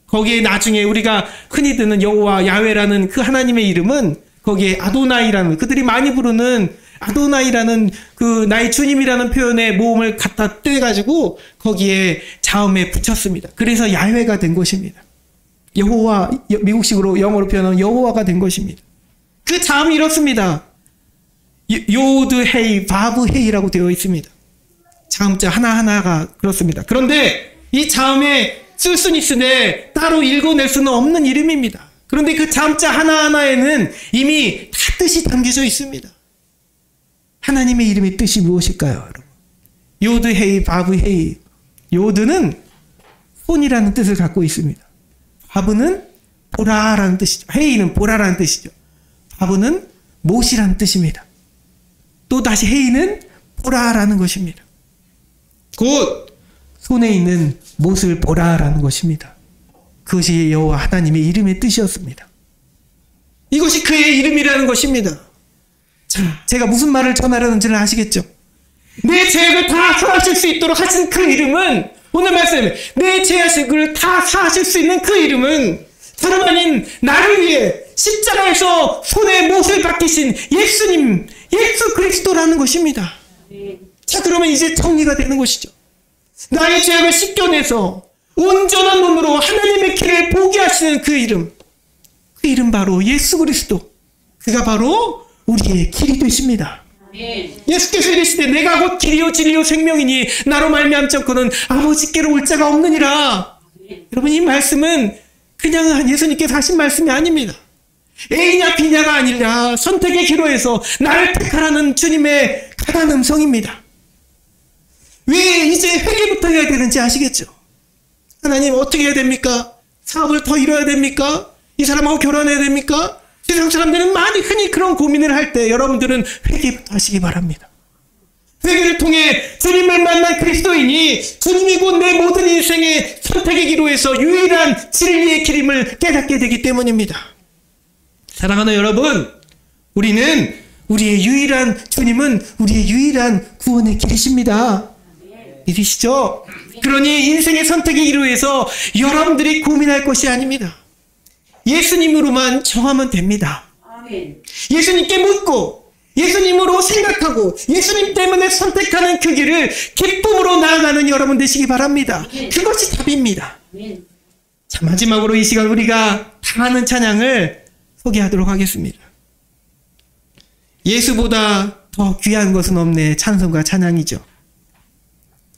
거기에 나중에 우리가 흔히 듣는 여호와 야훼라는 그 하나님의 이름은 거기에 아도나이라는, 그들이 많이 부르는 아도나이라는 그 나의 주님이라는 표현에 모음을 갖다 떼가지고 거기에 자음에 붙였습니다. 그래서 야훼가 된 것입니다. 여호와, 미국식으로 영어로 표현하면 여호와가 된 것입니다. 그 자음이 이렇습니다. 요드 헤이, 바브 헤이라고 되어 있습니다. 자음자 하나하나가 그렇습니다. 그런데 이 자음에 쓸 수는 있으되 따로 읽어낼 수는 없는 이름입니다. 그런데 그 자음자 하나하나에는 이미 다 뜻이 담겨져 있습니다. 하나님의 이름의 뜻이 무엇일까요, 여러분? 요드 헤이, 바브 헤이. 요드는 손이라는 뜻을 갖고 있습니다. 바브는 보라라는 뜻이죠. 헤이는 보라라는 뜻이죠. 바브는 못이라는 뜻입니다. 또 다시 헤이는 보라라는 것입니다. 곧 손에 있는 못을 보라라는 것입니다. 그것이 여호와 하나님의 이름의 뜻이었습니다. 이것이 그의 이름이라는 것입니다. 자, 제가 무슨 말을 전하려는지는 아시겠죠? 내 죄악을 다 사하실 수 있도록 하신 그 이름은, 오늘 말씀, 내 죄악을 다 사하실 수 있는 그 이름은 다름 아닌 나를 위해 십자가에서 손에 못을 박히신 예수님, 예수 그리스도라는 것입니다. 자, 그러면 이제 정리가 되는 것이죠. 나의 죄악을 씻겨내서 온전한 눈으로 하나님의 길을 보게 하시는 그 이름, 그 이름 바로 예수 그리스도. 그가 바로 우리의 길이 되십니다. 예수께서 이르시되 내가 곧 길이요 진리요 생명이니 나로 말미암지 않고는 아버지께로 올 자가 없느니라. 여러분, 이 말씀은 그냥 예수님께서 하신 말씀이 아닙니다. A냐 B냐가 아니라 선택의 기로에서 나를 택하라는 주님의 강한 음성입니다. 왜 이제 회개부터 해야 되는지 아시겠죠? 하나님, 어떻게 해야 됩니까? 사업을 더 이뤄야 됩니까? 이 사람하고 결혼해야 됩니까? 세상 사람들은 많이 흔히 그런 고민을 할 때 여러분들은 회개부터 하시기 바랍니다. 회개를 통해 주님을 만난 그리스도인이 주님이 곧 내 모든 인생의 선택의 기로에서 유일한 진리의 길임을 깨닫게 되기 때문입니다. 사랑하는 여러분, 우리는 우리의 유일한 주님은 우리의 유일한 구원의 길이십니다. 믿으시죠? 그러니 인생의 선택의 기로에서 여러분들이 고민할 것이 아닙니다. 예수님으로만 정하면 됩니다. 예수님께 묻고 예수님으로 생각하고 예수님 때문에 선택하는 그 길을 기쁨으로 나아가는 여러분 되시기 바랍니다. 그것이 답입니다. 자, 마지막으로 이 시간 우리가 당하는 찬양을 소개하도록 하겠습니다. 예수보다 더 귀한 것은 없네, 찬송과 찬양이죠.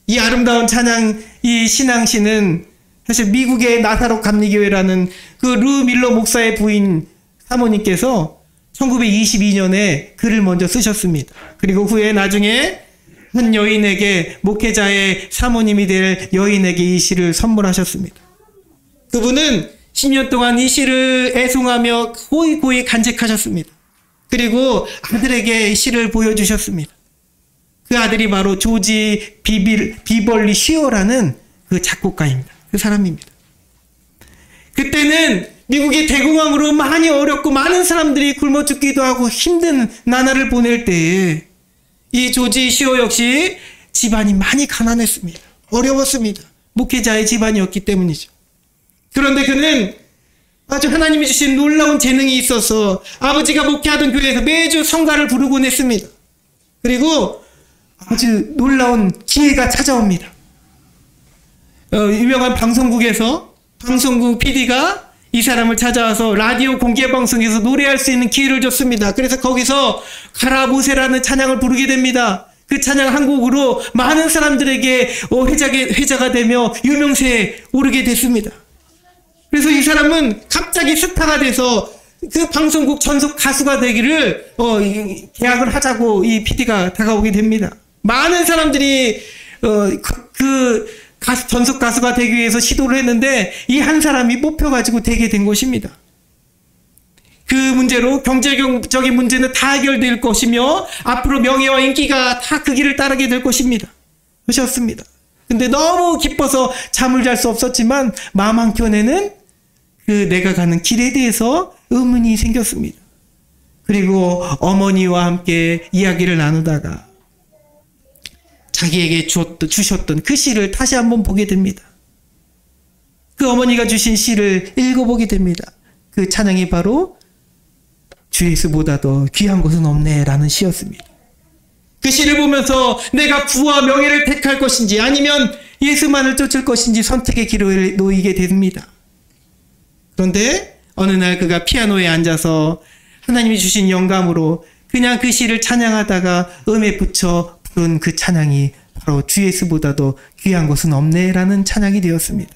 이 아름다운 찬양, 이 신앙시는 사실 미국의 나사로 감리교회라는 그 루 밀러 목사의 부인 사모님께서 1922년에 글을 먼저 쓰셨습니다. 그리고 후에 나중에 한 여인에게, 목회자의 사모님이 될 여인에게 이 시를 선물하셨습니다. 그분은 10년 동안 이 시를 애송하며 고이 간직하셨습니다. 그리고 아들에게 시를 보여주셨습니다. 그 아들이 바로 조지 비벌리 쉬어라는 그 작곡가입니다. 그 사람입니다. 그때는 미국이 대공황으로 많이 어렵고 많은 사람들이 굶어 죽기도 하고 힘든 나날을 보낼 때에 이 조지 쉬어 역시 집안이 많이 가난했습니다. 어려웠습니다. 목회자의 집안이었기 때문이죠. 그런데 그는 아주 하나님이 주신 놀라운 재능이 있어서 아버지가 목회하던 교회에서 매주 성가를 부르곤 했습니다. 그리고 아주 놀라운 기회가 찾아옵니다. 유명한 방송국에서 방송국 PD가 이 사람을 찾아와서 라디오 공개방송에서 노래할 수 있는 기회를 줬습니다. 그래서 거기서 가라보세라는 찬양을 부르게 됩니다. 그 찬양 한 곡으로 많은 사람들에게 회자가 되며 유명세에 오르게 됐습니다. 그래서 이 사람은 갑자기 스타가 돼서 그 방송국 전속 가수가 되기를 계약을 하자고 이 PD가 다가오게 됩니다. 많은 사람들이 전속 가수가 되기 위해서 시도를 했는데 이 한 사람이 뽑혀가지고 되게 된 것입니다. 그 문제로 경제적인 문제는 다 해결될 것이며 앞으로 명예와 인기가 다 그 길을 따르게 될 것입니다. 그렇습니다. 근데 너무 기뻐서 잠을 잘 수 없었지만 마음 한켠에는 내가 가는 길에 대해서 의문이 생겼습니다. 그리고 어머니와 함께 이야기를 나누다가 자기에게 주셨던 그 시를 다시 한번 보게 됩니다. 그 어머니가 주신 시를 읽어보게 됩니다. 그 찬양이 바로 주 예수보다 더 귀한 것은 없네 라는 시였습니다. 그 시를 보면서 내가 부와 명예를 택할 것인지 아니면 예수만을 쫓을 것인지 선택의 길을 놓이게 됩니다. 그런데 어느 날 그가 피아노에 앉아서 하나님이 주신 영감으로 그냥 그 시를 찬양하다가 음에 붙여 부른 그 찬양이 바로 주 예수보다도 귀한 것은 없네 라는 찬양이 되었습니다.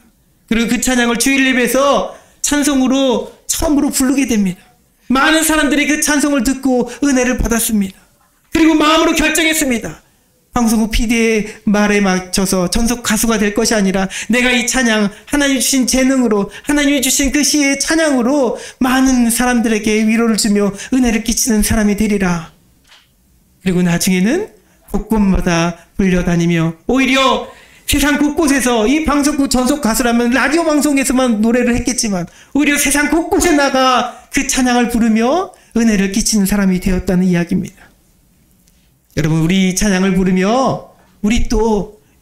그리고 그 찬양을 주일 예배에서 찬송으로 처음으로 부르게 됩니다. 많은 사람들이 그 찬송을 듣고 은혜를 받았습니다. 그리고 마음으로 결정했습니다. 방송국 PD의 말에 맞춰서 전속 가수가 될 것이 아니라 내가 이 찬양 하나님이 주신 재능으로 하나님이 주신 그 시의 찬양으로 많은 사람들에게 위로를 주며 은혜를 끼치는 사람이 되리라. 그리고 나중에는 곳곳마다 불려다니며 오히려 세상 곳곳에서 이 방송국 전속 가수라면 라디오 방송에서만 노래를 했겠지만 오히려 세상 곳곳에 나가 그 찬양을 부르며 은혜를 끼치는 사람이 되었다는 이야기입니다. 여러분, 우리 이 찬양을 부르며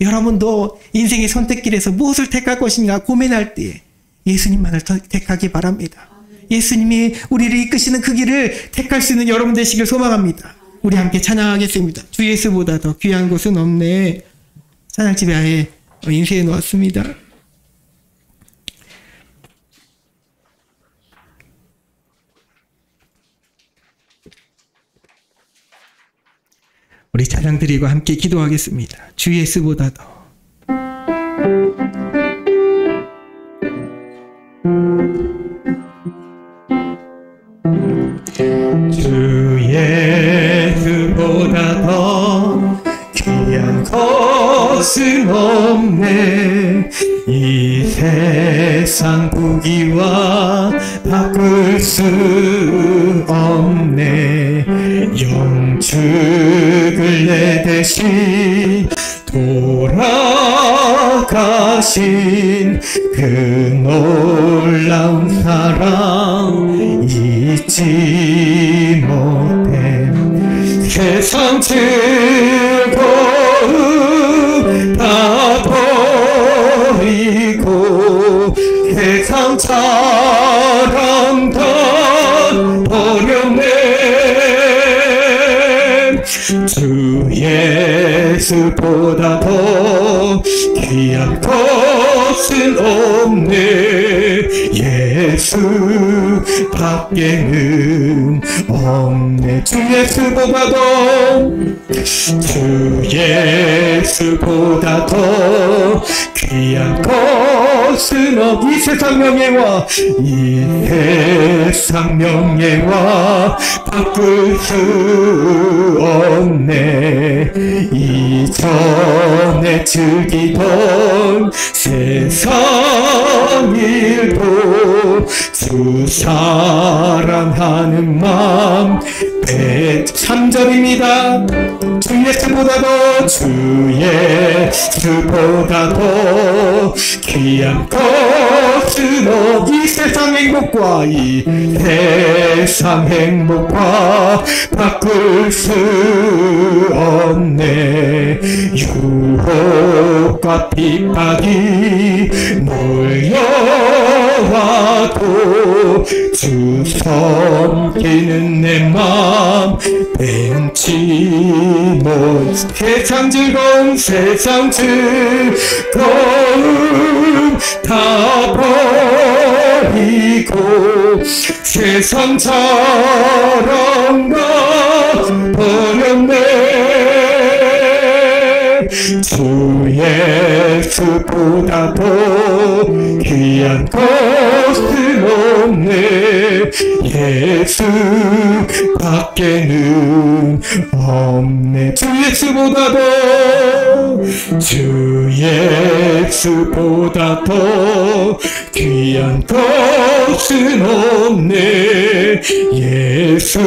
여러분도 인생의 선택길에서 무엇을 택할 것인가 고민할 때에 예수님만을 택하기 바랍니다. 예수님이 우리를 이끄시는 그 길을 택할 수 있는 여러분 되시길 소망합니다. 우리 함께 찬양하겠습니다. 주 예수보다 더 귀한 것은 없네. 찬양집에 아예 인쇄해 놓았습니다. 우리 찬양 드리고 함께 기도하겠습니다. 주 예수보다 더 주 예수보다 더 귀한 것은 없네. 이 세상 부귀와 바꿀 수 없네. 영축을 내 대신 돌아가신 그 놀라운 사랑 잊지 못해. 세상 즐거움 다 버리고 세상 자랑 다 버렸네. 주 예수보다 더 귀한 것은 없네. 예수 밖에는 없네. 주 예수보다 더 귀한 것은 없네. 이 세상 명예와 바꿀 수 없네. 이전에 즐기던 세상 일도 주 사랑하는 마음 3절입니다. 주 예수보다 더 귀한 것은 이 세상 행복과 바꿀 수 없네. 유혹과 핍박이 몰려 힘들어와도 주 섬기는 내 맘 변치 못. 세상 즐거움 세상 즐거움 다 버리고 세상 자랑과 버렸네. 주 예수보다 더 귀한 것은 없네. 예수 밖에는 없네. 주 예수보다 주 예수보다 더 귀한 것은 없네. 예수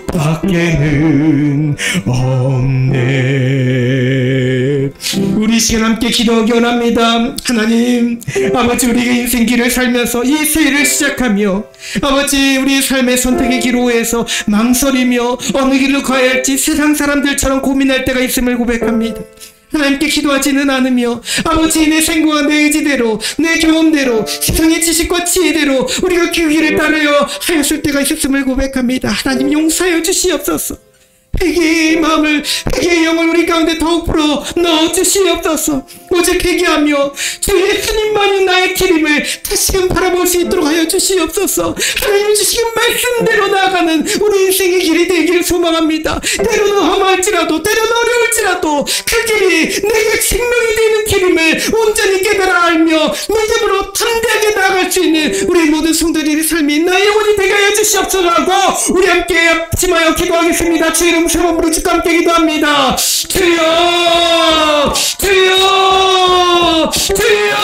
밖에는 없네. 우리 시간 함께 기도하기 원합니다. 하나님 아버지, 우리가 인생길을 살면서 이 새해를 시작하며 아버지 우리의 삶의 선택의 기로에서 망설이며 어느 길로 가야 할지 세상 사람들처럼 고민할 때가 있음을 고백합니다. 하나님께 기도하지는 않으며 아버지 내 생각과 내 의지대로 내 경험대로 세상의 지식과 지혜대로 우리가 그 길을 따르려 하였을 때가 있었음을 고백합니다. 하나님 용서하여 주시옵소서. 회개의 마음을, 회개의 영을 우리 가운데 더욱 풀어 넣어주시옵소서. 오직 회개하며 주 예수님만이 나의 길임을 다시금 바라볼 수 있도록 하여 주시옵소서. 하나님 주시는 말씀대로 나아가는 우리 인생의 길이 되기를 소망합니다. 때로는 험할지라도 때로는 어려울지라도 그 길이 내게 생명이 되는 길임을 온전히 깨달아 알며 믿음으로 담대하게 나아갈 수 있는 우리 모든 성도들의 삶이 나의 영혼이 되게 하여 주시옵소서라고 우리 함께 합심하여 기도하겠습니다. 주 이름 세번으로 주께 함께 기도합니다. 주여 주여 주여.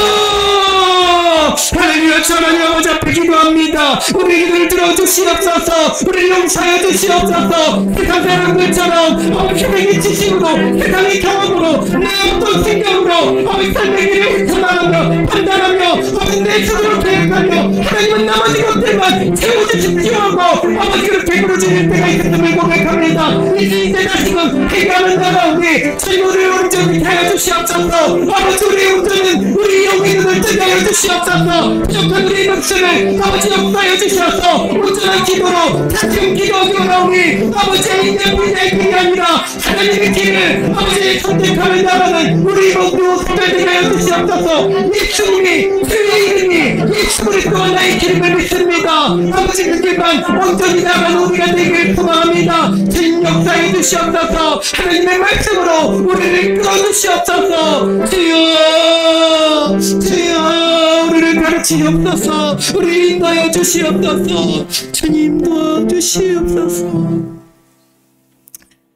할렐루야. 주 하나님 아버지 앞에 기도합니다. 우리 기도를 들어주시옵소서. 우리를 용서하여 주시옵소서. 세상 사람들처럼 세상의 지식으로 세상의 경험으로 내 어떤 생각으로 삶의 길을 탐하며 판단하며 내 스스로 계획하며 하나님은 나머지 것들만 채워주십시오 하고 아버지 그렇게 부르짖을 때가 있음을 고백합니다. 이 때가 지금 해결하는 나라오니 친구를 온전히 하여 주시옵소서. 아버지 우리의 온전은 우리 영의 눈을 뜨게 하여 주시옵소서. 부족한 우리의 목숨을 아버지 역사하여 주시옵소서. 온전한 기도로 다시금 기도하기 원하오니 아버지의 인내 우리의 길이 아니라 하나님의 길을 아버지의 선택하며 나가는 우리 모두 소멸되게 하여 주시옵소서. 예수님이 주의 이름이 예수 그리스도가 나의 길임을 믿습니다. 아버지 그 길만 온전히 나가는 우리가 되기를 소망합니다. 주님 역사해 주시옵소서. 하나님의 말씀으로 우리를 끌어주시옵소서. 주여 주여 우리를 가르치옵소서. 우리를 인도하여 주시옵소서. 주님 도와주시옵소서.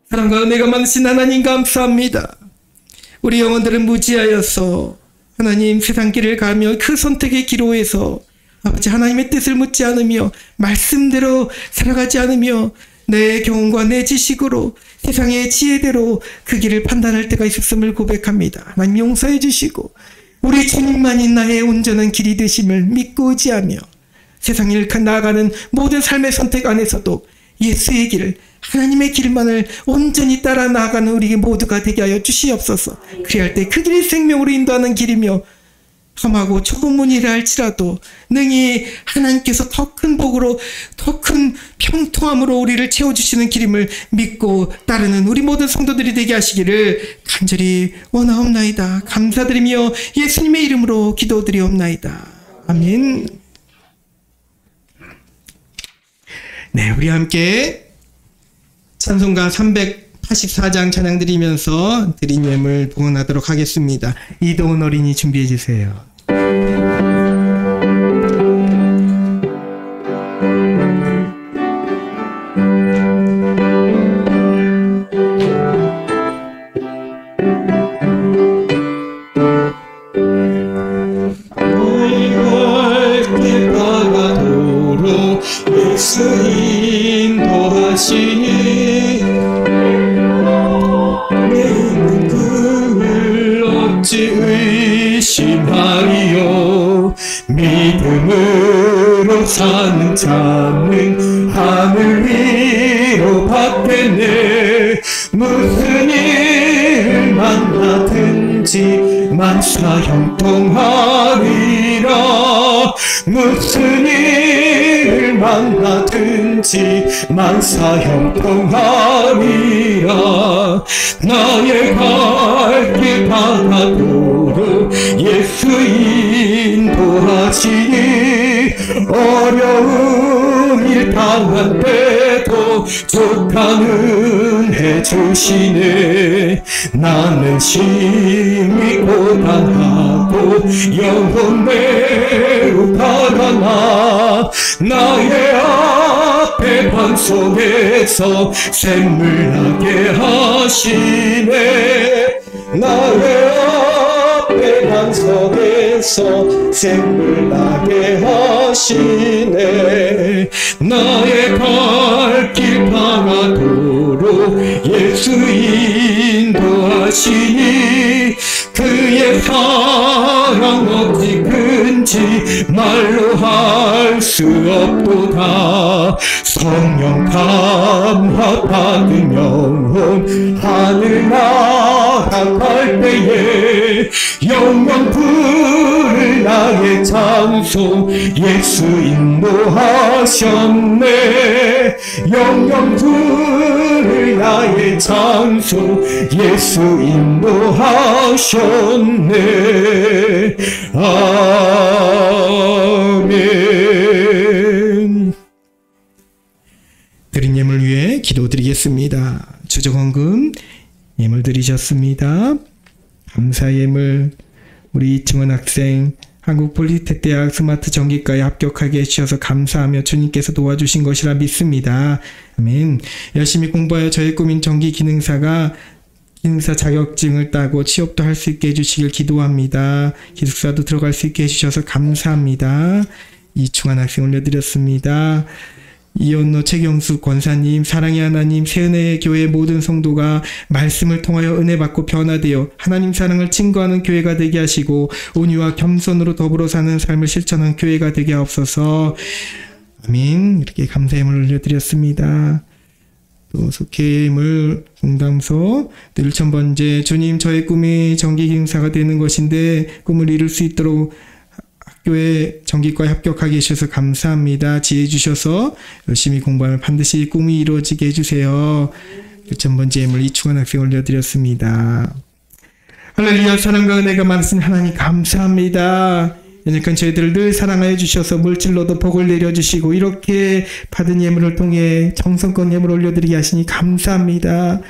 사랑과 은혜가 많으신 하나님 감사합니다. 우리 영혼들은 무지하여서 하나님 세상 길을 가며 그 선택의 기로에서 아버지 하나님의 뜻을 묻지 않으며 말씀대로 살아가지 않으며 내 경험과 내 지식으로 세상의 지혜대로 그 길을 판단할 때가 있었음을 고백합니다. 하나님 용서해 주시고 우리 주님만이 나의 온전한 길이 되심을 믿고 의지하며 세상을 나아가는 모든 삶의 선택 안에서도 예수의 길을 하나님의 길만을 온전히 따라 나아가는 우리 모두가 되게 하여 주시옵소서. 그리할 때 그 길이 생명으로 인도하는 길이며 험하고 좁은 문이라 할지라도 능히 하나님께서 더 큰 복으로 더 큰 평통함으로 우리를 채워주시는 길임을 믿고 따르는 우리 모든 성도들이 되게 하시기를 간절히 원하옵나이다. 감사드리며 예수님의 이름으로 기도드리옵나이다. 아멘. 네, 우리 함께 찬송가 384장 찬양 드리면서 드린 예물 봉헌하도록 하겠습니다. 이동훈 어린이 준비해 주세요. 믿음으로 사는 자는 하늘 위로 받겠네. 무슨 일 만나든지 만사 형통하리라. 무슨 일을 만나든지 만사형통하리라. 나의 갈 길 바라도록 예수 인도하시니 어려운 일 당한 때도 족한 은혜 주시네. 나는 심히 고단하고 영혼 매우 바라나 나의 앞에 반 속에서 샘물 나게 하시네. 나의 앞에 반 속에서 샘물 나게 하시네. 나의 갈 길 바라도록 예수 인도하시니 그의 사랑 어찌 큰지 말로 할 수 없도다. 성령 감화 받은 영혼 하늘 나아갈 때에 영원 부를 나의 찬송 예수 인도하셨네. 영원 부를 나의 찬송 예수 인도하셨네. 아멘. 드린 예물 위해 기도드리겠습니다. 주정헌금 예물 드리셨습니다. 감사 예물 우리 이충원 학생 한국폴리텍대학 스마트 전기과에 합격하게 해주셔서 감사하며 주님께서 도와주신 것이라 믿습니다. 아멘. 열심히 공부하여 저의 꿈인 전기기능사 자격증을 따고 취업도 할 수 있게 해주시길 기도합니다. 기숙사도 들어갈 수 있게 해주셔서 감사합니다. 이충환 학생 올려드렸습니다. 이연노 최경수 권사님, 사랑의 하나님, 새은혜 교회 모든 성도가 말씀을 통하여 은혜 받고 변화되어 하나님 사랑을 증거하는 교회가 되게 하시고 온유와 겸손으로 더불어 사는 삶을 실천하는 교회가 되게 하옵소서. 아멘. 이렇게 감사 예물 올려드렸습니다. 또 속회예물 공담소 늘 천번째 주님 저의 꿈이 전기기능사가 되는 것인데 꿈을 이룰 수 있도록 학교에 전기과에 합격하게 해주셔서 감사합니다. 지혜 주셔서 열심히 공부하면 반드시 꿈이 이루어지게 해주세요. 1,000번째 예물 이충환 학생 올려드렸습니다. 할렐루야. 사랑과 은혜가 많으신 하나님 감사합니다. 연약한 저희들을 늘 사랑하여 주셔서 물질로도 복을 내려주시고 이렇게 받은 예물을 통해 정성껏 예물 올려드리게 하시니 감사합니다.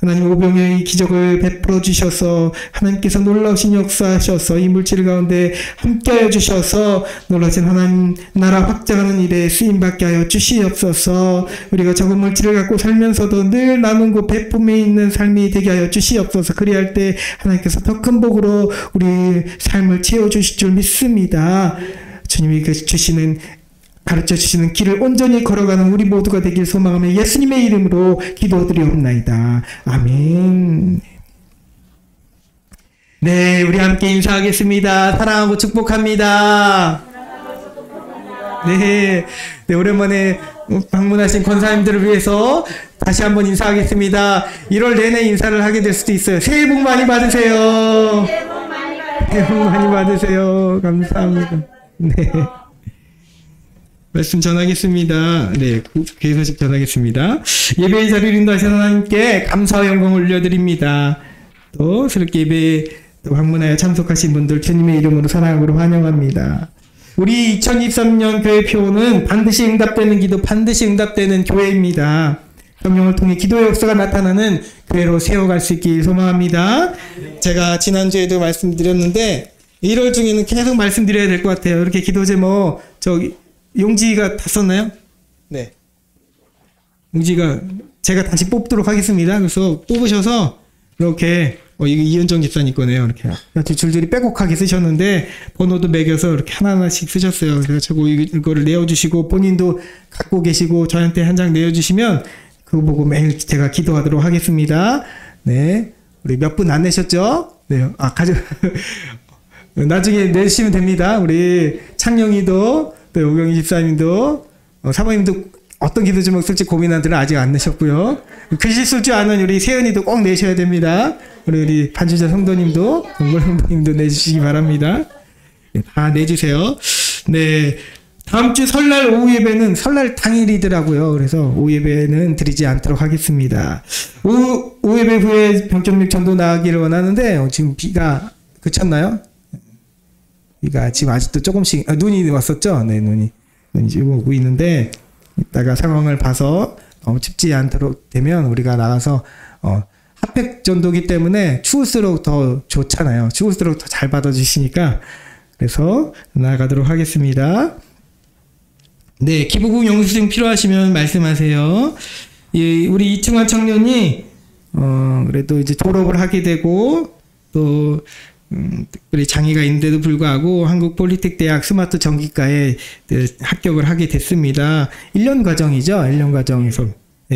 하나님 오병의 기적을 베풀어 주셔서 하나님께서 놀라우신 역사하셔서 이 물질 가운데 함께하여 주셔서 놀라신 하나님 나라 확장하는 일에 쓰임받게 하여 주시옵소서. 우리가 적은 물질을 갖고 살면서도 늘 나누고 베품에 있는 삶이 되게 하여 주시옵소서. 그리할 때 하나님께서 더 큰 복으로 우리 삶을 채워주실 줄 믿습니다. 주님이 주시는 가르쳐 주시는 길을 온전히 걸어가는 우리 모두가 되길 소망하며 예수님의 이름으로 기도드리옵나이다. 아멘. 네, 우리 함께 인사하겠습니다. 사랑하고 축복합니다. 네, 오랜만에 방문하신 권사님들을 위해서 다시 한번 인사하겠습니다. 1월 내내 인사를 하게 될 수도 있어요. 새해 복 많이 받으세요. 새해 복 많이 받으세요. 감사합니다. 네. 말씀 전하겠습니다. 네, 교회 소식 전하겠습니다. 예배의 자리를 인도하신 하나님께 감사와 영광을 올려드립니다. 또 새롭게 예배에 방문하여 참석하신 분들 주님의 이름으로 사랑으로 환영합니다. 우리 2023년 교회 표는 반드시 응답되는 기도, 반드시 응답되는 교회입니다. 성령을 통해 기도의 역사가 나타나는 교회로 세워갈 수 있길 소망합니다. 제가 지난주에도 말씀드렸는데 1월 중에는 계속 말씀드려야 될 것 같아요. 이렇게 기도 제목 용지가 다 썼나요? 네. 용지가 제가 다시 뽑도록 하겠습니다. 그래서 뽑으셔서 이렇게 이거 이은정 집사님 거네요. 이렇게 줄줄이 빼곡하게 쓰셨는데 번호도 매겨서 이렇게 하나하나씩 쓰셨어요. 그래서 이거를 내어주시고 본인도 갖고 계시고 저한테 한 장 내어주시면 그거 보고 매일 제가 기도하도록 하겠습니다. 네. 우리 몇 분 안 내셨죠? 네. 나중에 내주시면 됩니다. 우리 창영이도 또 오경희 집사님도 사모님도 어떤 기도 제목 쓸지 고민하더라 아직 안 내셨고요. 글씨 쓸 줄 아는 우리 세은이도 꼭 내셔야 됩니다. 우리 반주자 성도님도 동물 성도님도 내주시기 바랍니다. 다 내주세요. 네. 다음 주 설날 오후 예배는 설날 당일이더라고요. 그래서 오후 예배는 드리지 않도록 하겠습니다. 오후 예배 후에 병점력 전도 나가기를 원하는데 지금 비가 그쳤나요? 비가 지금 아직도 조금씩 눈이 왔었죠? 네, 눈이 지금 오고 있는데 이따가 상황을 봐서 춥지 않도록 되면 우리가 나가서 핫팩 전도기 때문에 추울수록 더 좋잖아요. 추울수록 더 잘 받아주시니까 그래서 나가도록 하겠습니다. 네, 기부금 영수증 필요하시면 말씀하세요. 우리 이충환 청년이 그래도 이제 졸업을 하게 되고 또 우리 장애가 있는데도 불구하고 한국 폴리텍 대학 스마트 전기과에 합격을 하게 됐습니다. 1년 과정이죠. 1년 과정에서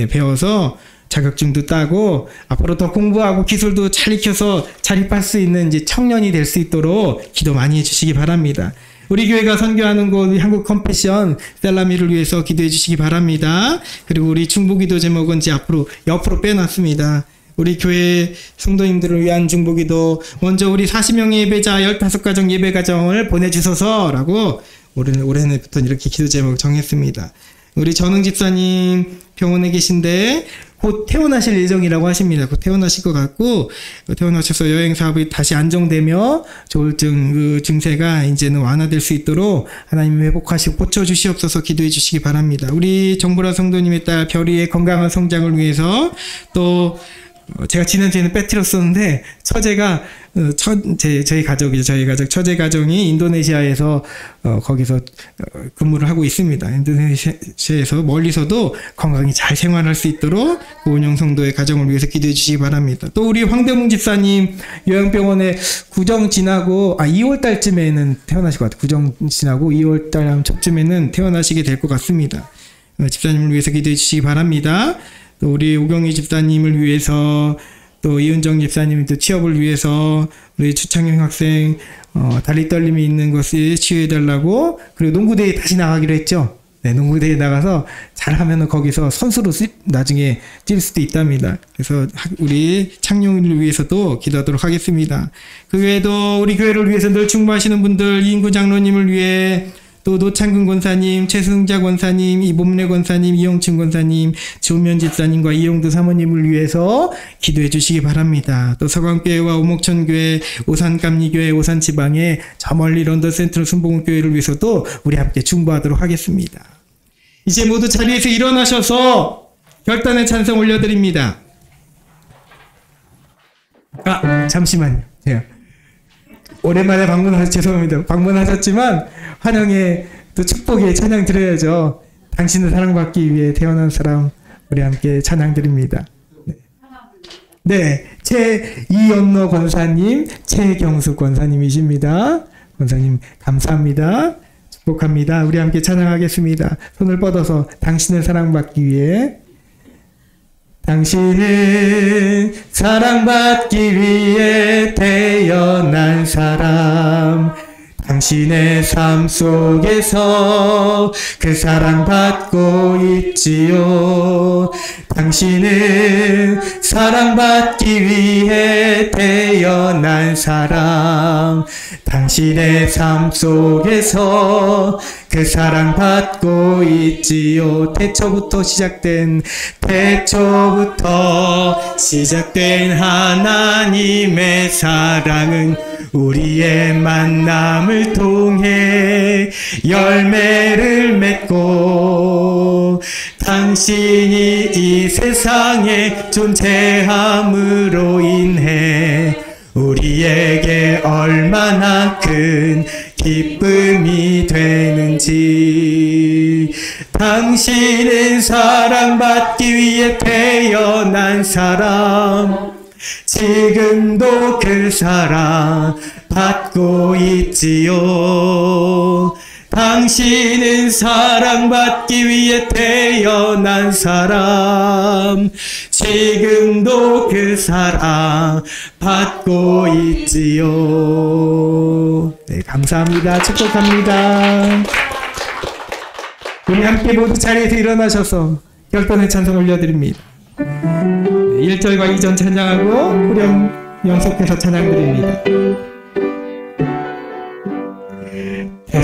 배워서 자격증도 따고 앞으로 더 공부하고 기술도 잘 익혀서 자립할 수 있는 이제 청년이 될 수 있도록 기도 많이 해주시기 바랍니다. 우리 교회가 선교하는 곳 한국 컴패션 셀라미를 위해서 기도해 주시기 바랍니다. 그리고 우리 중보기도 제목은 이제 옆으로 빼놨습니다. 우리 교회 성도님들을 위한 중보기도 먼저 우리 40명의 예배자 15가정 예배가정을 보내주소서라고 올해부터 이렇게 기도 제목 정했습니다. 우리 전흥 집사님 병원에 계신데 곧 퇴원하실 예정이라고 하십니다. 곧 퇴원하실 것 같고 퇴원하셔서 여행 사업이 다시 안정되며 조울증 그 증세가 이제는 완화될 수 있도록 하나님 회복하시고 고쳐주시옵소서 기도해 주시기 바랍니다. 우리 정보라 성도님의 딸 별이의 건강한 성장을 위해서 또 제가 지난주에는 빼뜨렸었는데 처제가 저희 가족이죠. 저희 가족 처제 가정이 인도네시아에서 거기서 근무를 하고 있습니다. 인도네시아에서 멀리서도 건강히 잘 생활할 수 있도록 고은영 성도의 가정을 위해서 기도해 주시기 바랍니다. 또 우리 황대문 집사님 요양병원에 구정 지나고 2월 달쯤에는 태어나실 것 같아요. 구정 지나고 2월 달 초쯤에는 태어나시게 될 것 같습니다. 집사님을 위해서 기도해 주시기 바랍니다. 또 우리 오경희 집사님을 위해서 또 이은정 집사님 또 취업을 위해서 우리 추창영 학생 다리 떨림이 있는 것을 치유해달라고 그리고 농구대회에 다시 나가기로 했죠. 네, 농구대회에 나가서 잘하면 거기서 선수로 나중에 뛸 수도 있답니다. 그래서 우리 창룡이를 위해서도 기도하도록 하겠습니다. 그 외에도 우리 교회를 위해서 늘 충고하시는 분들 이인구 장로님을 위해 또 노창근 권사님, 최승자 권사님, 이봄래 권사님, 이영춘 권사님, 조면 집사님과 이용두 사모님을 위해서 기도해 주시기 바랍니다. 또 서강교회와 오목천교회, 오산감리교회, 오산지방의 저 멀리 런던 센트럴 순복음교회를 위해서도 우리 함께 중보하도록 하겠습니다. 이제 모두 자리에서 일어나셔서 결단의 찬송 올려드립니다. 잠시만요. 오랜만에 죄송합니다. 방문하셨지만 환영의 또 축복의 찬양 드려야죠. 당신을 사랑받기 위해 태어난 사람 우리 함께 찬양 드립니다. 네, 최이연노 권사님, 최경수 권사님이십니다. 권사님 감사합니다. 축복합니다. 우리 함께 찬양하겠습니다. 손을 뻗어서 당신을 사랑받기 위해 당신은 사랑받기 위해 태어난 사람 당신의 삶 속에서 그 사랑받고 있지요. 당신은 사랑받기 위해 태어난 사람 당신의 삶 속에서 그 사랑받고 있지요. 태초부터 시작된 하나님의 사랑은 우리의 만남을 통해 열매를 맺고 당신이 이 세상에 존재함으로 인해 우리에게 얼마나 큰 기쁨이 되는지 당신은 사랑받기 위해 태어난 사람 지금도 그 사랑 받고 있지요. 당신은 사랑받기 위해 태어난 사람 지금도 그 사랑 받고 있지요. 네, 감사합니다. 축복합니다. 우리 함께 모두 자리에서 일어나셔서 결단의 찬송 올려드립니다. 1절과 2절 찬양하고 후렴 연속해서 찬양드립니다.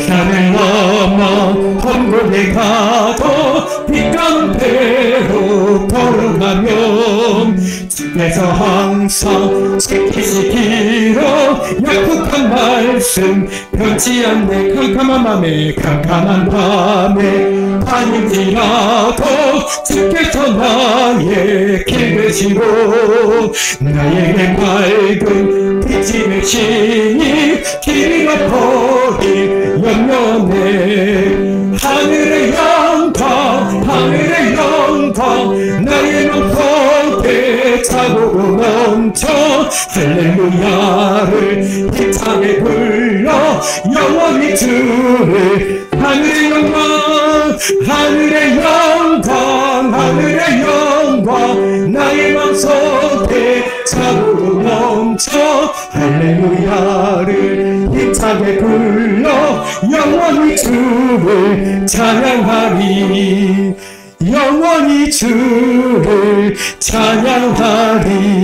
산을 넘어 험곡에 가도 빛가운데로 걸어가면 주께서 항상 지키시기로 약속한 말씀 변치 않네. 캄캄한 밤에 다닐지라도 주께서 나의 길 되시고 나에게 밝은 빛이 되시니 길이 거리 영원해. 하늘의 영광 나의 눈 속에 차고 넘쳐 할렐루야를 힘차게 불러 영원히 주를. 하늘의 영광 나의 맘속에 차고 넘쳐 할렐루야를 힘차게 불러 영원히 주를 찬양하리. 영원히 주를 찬양하리.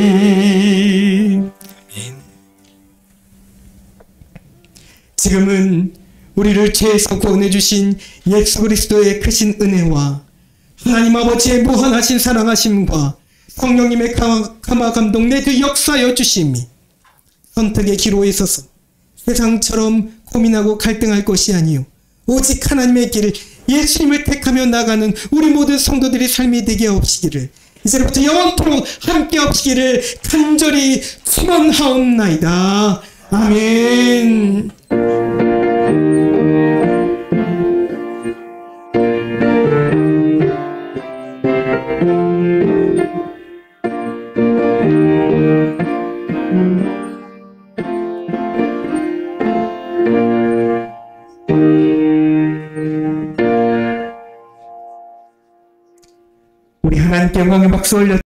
지금은 우리를 죄에서 구원해 주신 예수 그리스도의 크신 은혜와 하나님 아버지의 무한하신 사랑하심과 성령님의 감화 감동 내주 역사여 주심이 선택의 기로에 있어서 세상처럼 고민하고 갈등할 것이 아니요 오직 하나님의 길 예수님을 택하며 나가는 우리 모든 성도들의 삶이 되게 없시기를 이제부터 영원토록 함께 없시기를 간절히 축원하옵나이다. 아멘. 우리 하나님께 영광의 박수 올려